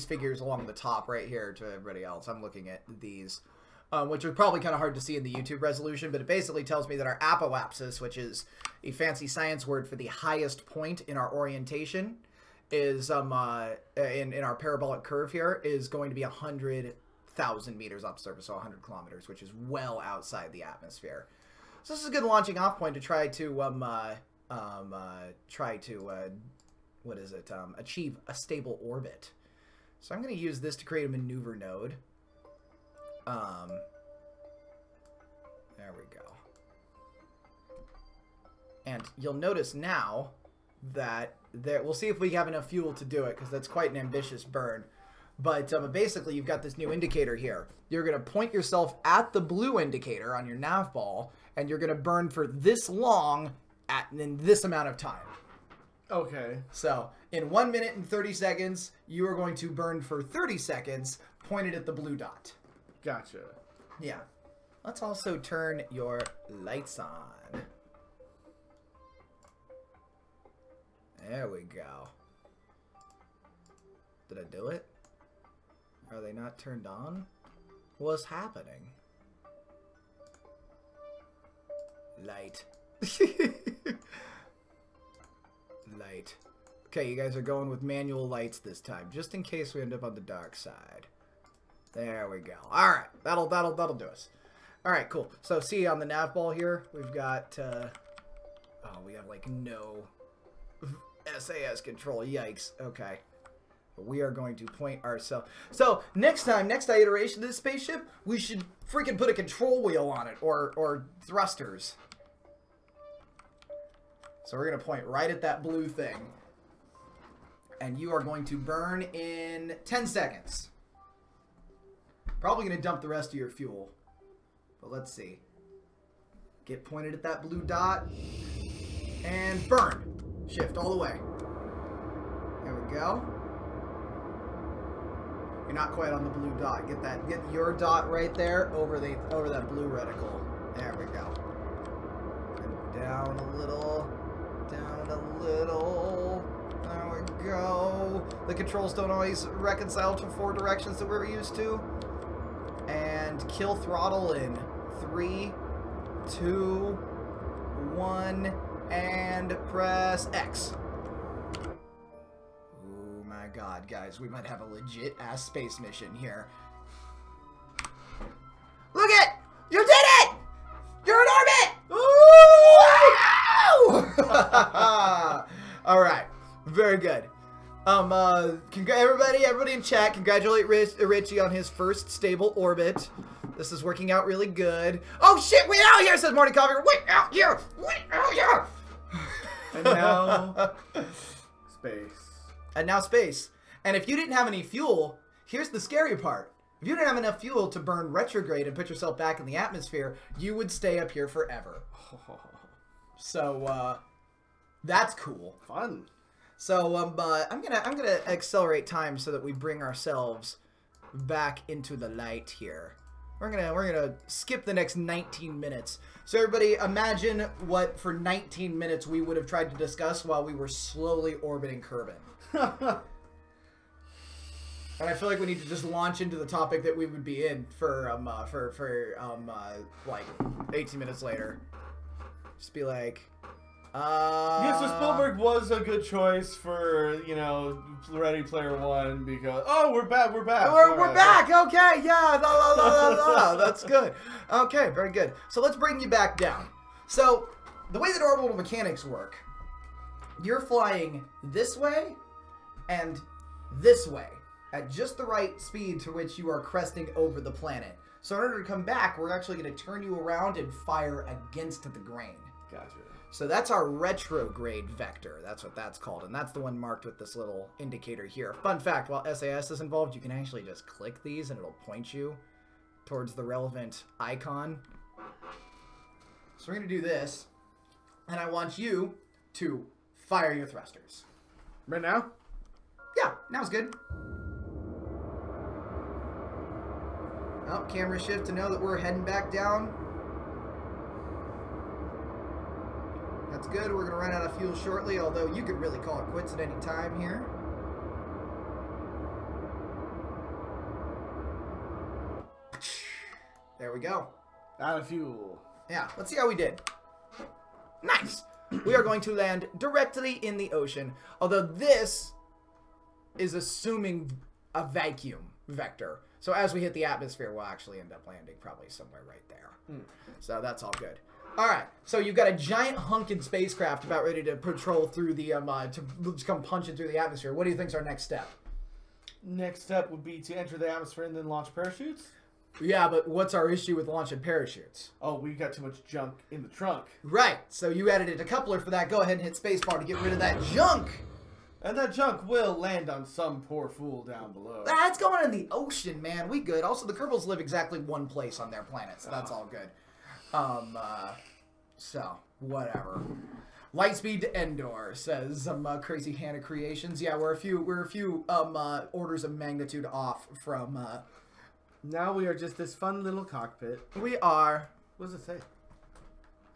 figures along the top right here to everybody else. I'm looking at these, which are probably kind of hard to see in the YouTube resolution, but it basically tells me that our apoapsis, which is a fancy science word for the highest point in our orientation, is in our parabolic curve here is going to be 100,000 meters up surface, so 100 kilometers, which is well outside the atmosphere. So this is a good launching off point to try to achieve a stable orbit. So I'm going to use this to create a maneuver node. There we go. And you'll notice now that we'll see if we have enough fuel to do it, because that's quite an ambitious burn. But basically, you've got this new indicator here. You're going to point yourself at the blue indicator on your nav ball, and you're going to burn for this long in this amount of time. Okay. So, in 1 minute and 30 seconds, you are going to burn for 30 seconds, pointed at the blue dot. Gotcha. Yeah. Let's also turn your lights on. There we go. Did I do it? Are they not turned on? What's happening? Light. Light. Okay, you guys are going with manual lights this time, just in case we end up on the dark side. There we go. All right, that'll do us. All right, cool. So see on the nav ball here, we've got we have like no SAS control. Yikes. Okay. But we are going to point ourselves. So next iteration of this spaceship, we should freaking put a control wheel on it or thrusters. So we're gonna point right at that blue thing. And you are going to burn in 10 seconds. Probably going to dump the rest of your fuel. But let's see. Get pointed at that blue dot. And burn. Shift all the way. There we go. You're not quite on the blue dot. Get your dot right there over that blue reticle. There we go. And down a little. Down a little. There we go. The controls don't always reconcile to 4 directions that we're used to. And kill throttle in 3, 2, 1, and press X. Oh my god, guys, we might have a legit ass space mission here. Look it! You did it! You're in orbit! Ooh! Alright, very good. Everybody in chat, congratulate Richie on his first stable orbit. This is working out really good. Oh shit, we out here, says Morning Coffee. Wait out here! Wait out here! And now, space. And now space. And if you didn't have any fuel, here's the scary part. If you didn't have enough fuel to burn retrograde and put yourself back in the atmosphere, you would stay up here forever. So, that's cool. Fun. So I'm gonna accelerate time so that we bring ourselves back into the light here. We're gonna skip the next 19 minutes. So everybody, imagine what for 19 minutes we would have tried to discuss while we were slowly orbiting Kerbin. And I feel like we need to just launch into the topic that we would be in for like 18 minutes later. Just be like. Yeah, so Spielberg was a good choice for, you know, Ready Player One because we're back. We're back. Okay, yeah, la, la, la, la, la. That's good. Okay, very good. So let's bring you back down. So the way that orbital mechanics work, you're flying this way and this way at just the right speed to which you are cresting over the planet. So in order to come back, we're actually going to turn you around and fire against the grain. Gotcha. So that's our retrograde vector. That's what that's called. And that's the one marked with this little indicator here. Fun fact, while SAS is involved, you can actually just click these and it'll point you towards the relevant icon. So we're going to do this. And I want you to fire your thrusters. Right now? Yeah, now's good. Oh, camera shift to know that we're heading back down. That's good. We're going to run out of fuel shortly, although you could really call it quits at any time here. There we go. Out of fuel. Yeah, let's see how we did. Nice! We are going to land directly in the ocean, although this is assuming a vacuum vector. So as we hit the atmosphere, we'll actually end up landing probably somewhere right there. So that's all good. All right, so you've got a giant hunkin' spacecraft about ready to patrol through the, to come punching through the atmosphere. What do you think's our next step? Next step would be to enter the atmosphere and then launch parachutes? Yeah, but what's our issue with launching parachutes? Oh, we got too much junk in the trunk. Right, so you added a decoupler for that. Go ahead and hit spacebar to get rid of that junk. And that junk will land on some poor fool down below. That's going in the ocean, man. We good. Also, the Kerbals live exactly one place on their planet, so that's all good. So, whatever. Lightspeed to Endor, says Crazy Hannah Creations. Yeah, we're a few orders of magnitude off from now we are just this fun little cockpit. We are. What does it say?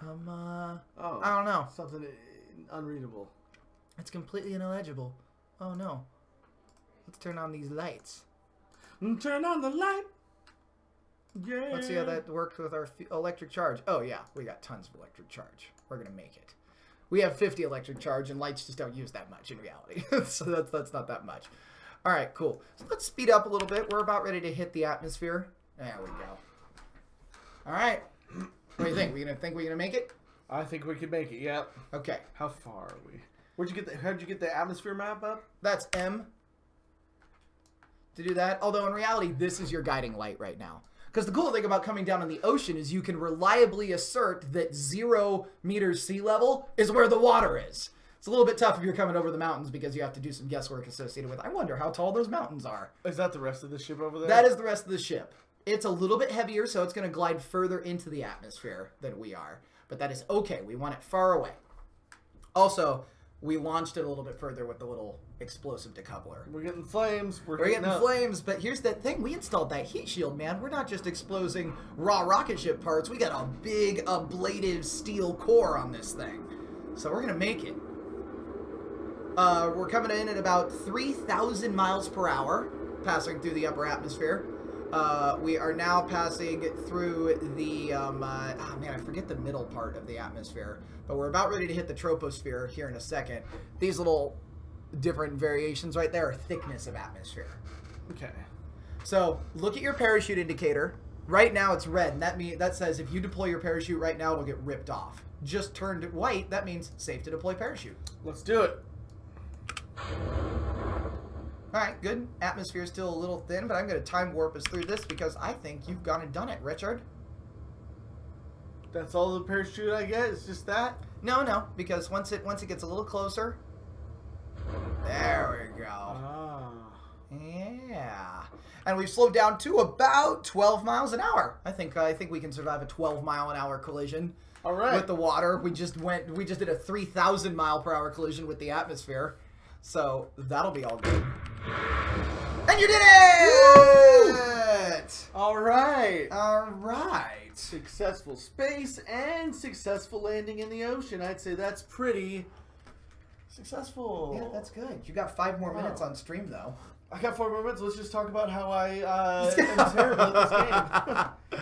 I don't know. Something unreadable. It's completely illegible. Oh no. Let's turn on these lights. Turn on the light. Yeah. Let's see how that worked with our electric charge. Oh yeah, we got tons of electric charge. We're gonna make it. We have 50 electric charge, and lights just don't use that much in reality. So that's not that much. All right, cool. So let's speed up a little bit. We're about ready to hit the atmosphere. There we go. All right. What do you think? We're gonna make it? I think we could make it. Yep. Okay. How far are we? How'd you get the atmosphere map up? That's M. To do that. Although in reality, this is your guiding light right now. Because the cool thing about coming down in the ocean is you can reliably assert that 0 meters sea level is where the water is. It's a little bit tough if you're coming over the mountains because you have to do some guesswork associated with, I wonder how tall those mountains are. Is that the rest of the ship over there? That is the rest of the ship. It's a little bit heavier, so it's going to glide further into the atmosphere than we are. But that is okay. We want it far away. Also, we launched it a little bit further with the little explosive decoupler. We're getting flames. We're getting flames, but here's the thing. We installed that heat shield, man. We're not just exposing raw rocket ship parts. We got a big ablative steel core on this thing. So we're going to make it. We're coming in at about 3,000 miles per hour, passing through the upper atmosphere. We are now passing through the, oh man, I forget the middle part of the atmosphere, but we're about ready to hit the troposphere here in a second. These little different variations right there are thickness of atmosphere. Okay. So look at your parachute indicator. Right now it's red, and that says if you deploy your parachute right now, it'll get ripped off. Just turned white, that means safe to deploy parachute. Let's do it. Alright, good. Atmosphere is still a little thin, but I'm going to time warp us through this because I think you've gone and done it, Richard. That's all the parachute I get? It's just that? No, because once it gets a little closer... There we go. Ah. Yeah. And we've slowed down to about 12 miles an hour. I think we can survive a 12-mile-an-hour collision. All right. With the water. We just did a 3,000 mile per hour collision with the atmosphere. So that'll be all good. And you did it! All right. All right. Successful space and successful landing in the ocean. I'd say that's pretty successful. Yeah, that's good. You got 5 more minutes on stream, though. I got 4 more minutes. Let's just talk about how I am terrible at this game.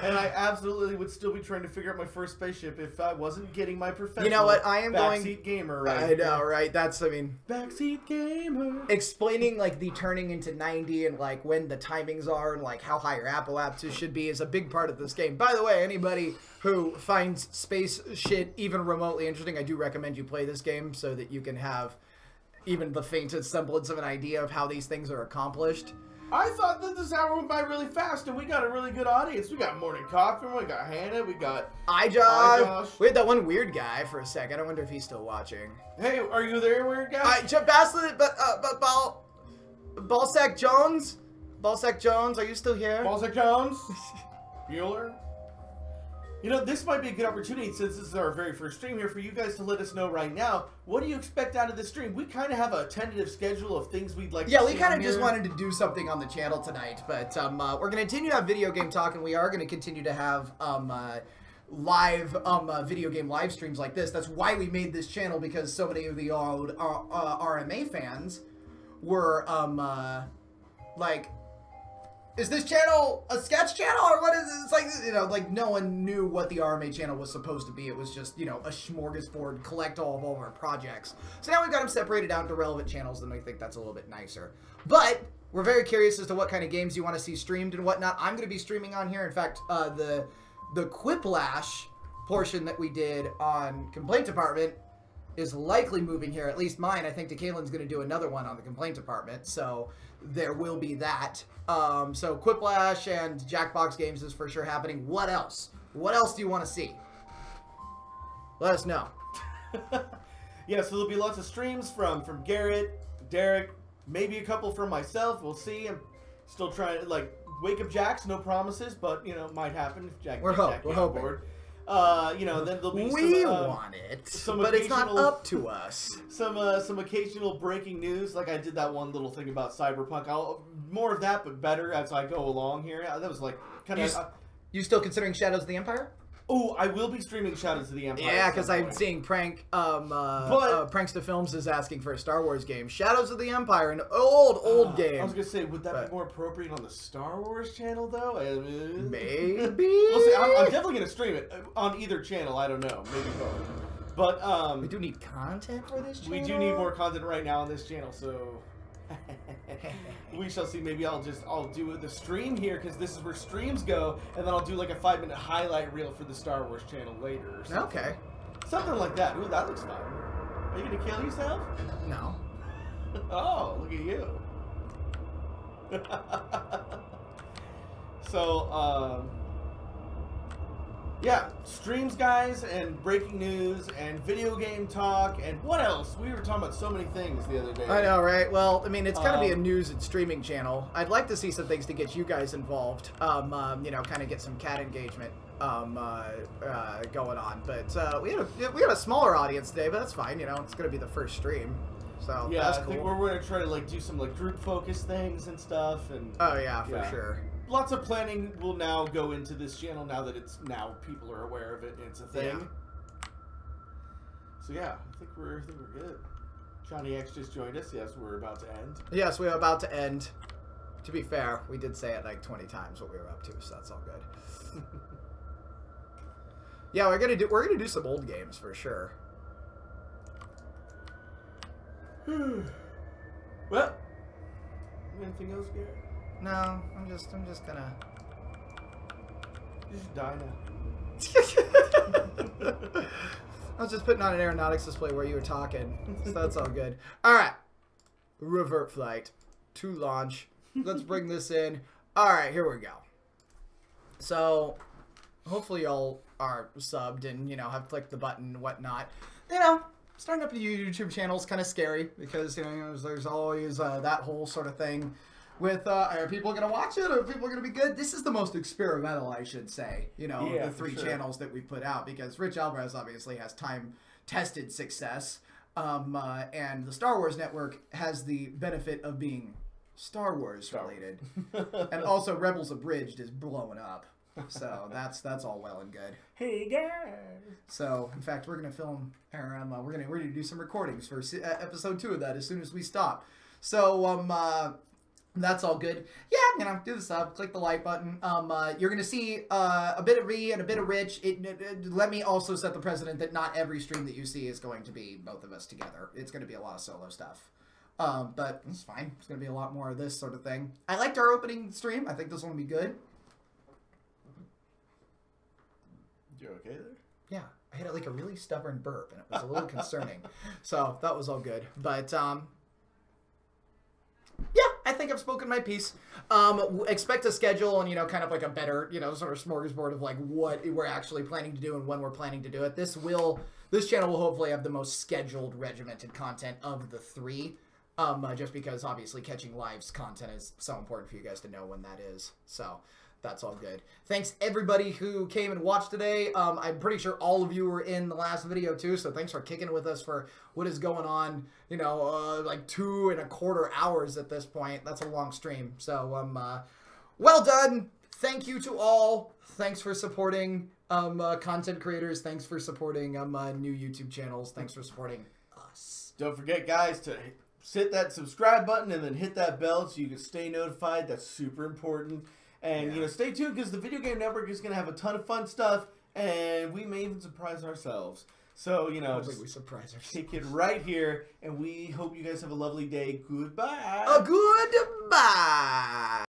And I absolutely would still be trying to figure out my first spaceship if I wasn't getting my professional You know what? I am backseat gamer right. I know, right? That's, I mean... Backseat gamer. Explaining, like, the turning into 90 and, like, when the timings are and, like, how high your apoapsis should be is a big part of this game. By the way, anybody who finds space shit even remotely interesting, I do recommend you play this game so that you can have... even the faintest semblance of an idea of how these things are accomplished. I thought that this hour went by really fast, and we got a really good audience. We got Morning Coffee, we got Hannah, we got Josh. We had that one weird guy for a second. I wonder if he's still watching. Hey, are you there, weird guy? But Ballsack Jones? Ballsack Jones, are you still here? Ballsack Jones? Bueller? You know, this might be a good opportunity, since this is our very first stream here, for you guys to let us know right now, what do you expect out of this stream? We kind of have a tentative schedule of things we'd like to see. Yeah, we kind of just wanted to do something on the channel tonight, but we're going to continue to have video game talk, and we are going to continue to have live video game live streams like this. That's why we made this channel, because so many of the old RMA fans were, like... Is this channel a sketch channel, or what is it? It's like, you know, like no one knew what the RMA channel was supposed to be. It was just, you know, a smorgasbord, collect all of our projects. So now we've got them separated out into relevant channels, and we think that's a little bit nicer. But we're very curious as to what kind of games you want to see streamed and whatnot. I'm going to be streaming on here. In fact, the Quiplash portion that we did on Complaint Department is likely moving here. At least mine. I think DeKaelin's going to do another one on the Complaint Department. So there will be that. So Quiplash and Jackbox Games is for sure happening. What else? What else do you want to see? Let us know. Yeah, so there'll be lots of streams from Garrett, Derek, maybe a couple from myself. We'll see. I'm still trying to, like, Wake Up Jacks, no promises, but, you know, it might happen if Jack we're hoping. Board. You know, then there'll be we want it, but it's not up to us. Some occasional breaking news, like I did that one little thing about Cyberpunk. More of that, but better as I go along here. That was like kind of. You still considering Shadows of the Empire? Oh, I will be streaming Shadows of the Empire. Yeah, because I'm seeing Prankster Films is asking for a Star Wars game. Shadows of the Empire, an old game. I was gonna say, would that be more appropriate on the Star Wars channel, though? Maybe. We'll see. I'm definitely gonna stream it on either channel. I don't know, maybe both. But we do need content for this channel. We do need more content right now on this channel, so. We shall see. Maybe I'll do the stream here, because this is where streams go, and then I'll do like a 5-minute highlight reel for the Star Wars channel later or something. Okay. Something like that. Ooh, that looks fun. Are you gonna kill yourself? No. Oh, look at you. So, Yeah, streams, guys, and breaking news, and video game talk, and what else? We were talking about so many things the other day. I know, right? Well, I mean, it's got to be a news and streaming channel. I'd like to see some things to get you guys involved. You know, kind of get some cat engagement going on. But we had a smaller audience today, but that's fine. You know, it's gonna be the first stream, so yeah, that's I cool. think we're gonna try to like do some like group focus things and stuff, and oh yeah, for sure. Lots of planning will now go into this channel now that people are aware of it and it's a thing. Yeah. So yeah, I think we're good. Johnny X just joined us. Yes, we're about to end. Yes, we're about to end. To be fair, we did say it like 20 times what we were up to, so that's all good. Yeah, we're gonna do some old games for sure. Well, anything else, Garrett? No, I'm just gonna. You should die now. I was just putting on an aeronautics display where you were talking, so that's all good. All right, revert flight to launch. Let's bring this in. All right, here we go. So, hopefully y'all are subbed and have clicked the button and whatnot. Starting up a YouTube channel is kind of scary because there's always that whole sort of thing. With, are people going to watch it? Are people going to be good? This is the most experimental, I should say, the three channels that we put out. Because Rich Alvarez obviously has time-tested success. And the Star Wars Network has the benefit of being Star Wars related. And also Rebels Abridged is blowing up. So that's all well and good. Hey, guys! So, in fact, we're going to film, or we're going to do some recordings for episode 2 of that as soon as we stop. So, that's all good. Yeah, do the sub, click the like button. You're gonna see a bit of me and a bit of Rich. Let me also set the precedent that not every stream that you see is going to be both of us together. It's gonna be a lot of solo stuff. But it's fine. It's gonna be a lot more of this sort of thing. I liked our opening stream. I think this one will be good. You okay there? Yeah, I had like a really stubborn burp, and it was a little concerning. So that was all good. But yeah, I think I've spoken my piece. Expect a schedule and, kind of like a better, sort of smorgasbord of like what we're actually planning to do and when we're planning to do it. This channel will hopefully have the most scheduled, regimented content of the three. Just because obviously catching live's content is so important for you guys to know when that is. So that's all good. Thanks everybody who came and watched today. I'm pretty sure all of you were in the last video too, so thanks for kicking with us for what is going on, like 2.25 hours at this point. That's a long stream. So, well done. Thank you to all. Thanks for supporting content creators. Thanks for supporting new YouTube channels. Thanks for supporting us. Don't forget, guys, to hit that subscribe button and then hit that bell so you can stay notified. That's super important. And, stay tuned because the Video Game Network is going to have a ton of fun stuff, and we may even surprise ourselves. So, just we surprise ourselves. Take it right here, and we hope you guys have a lovely day. Goodbye. Goodbye.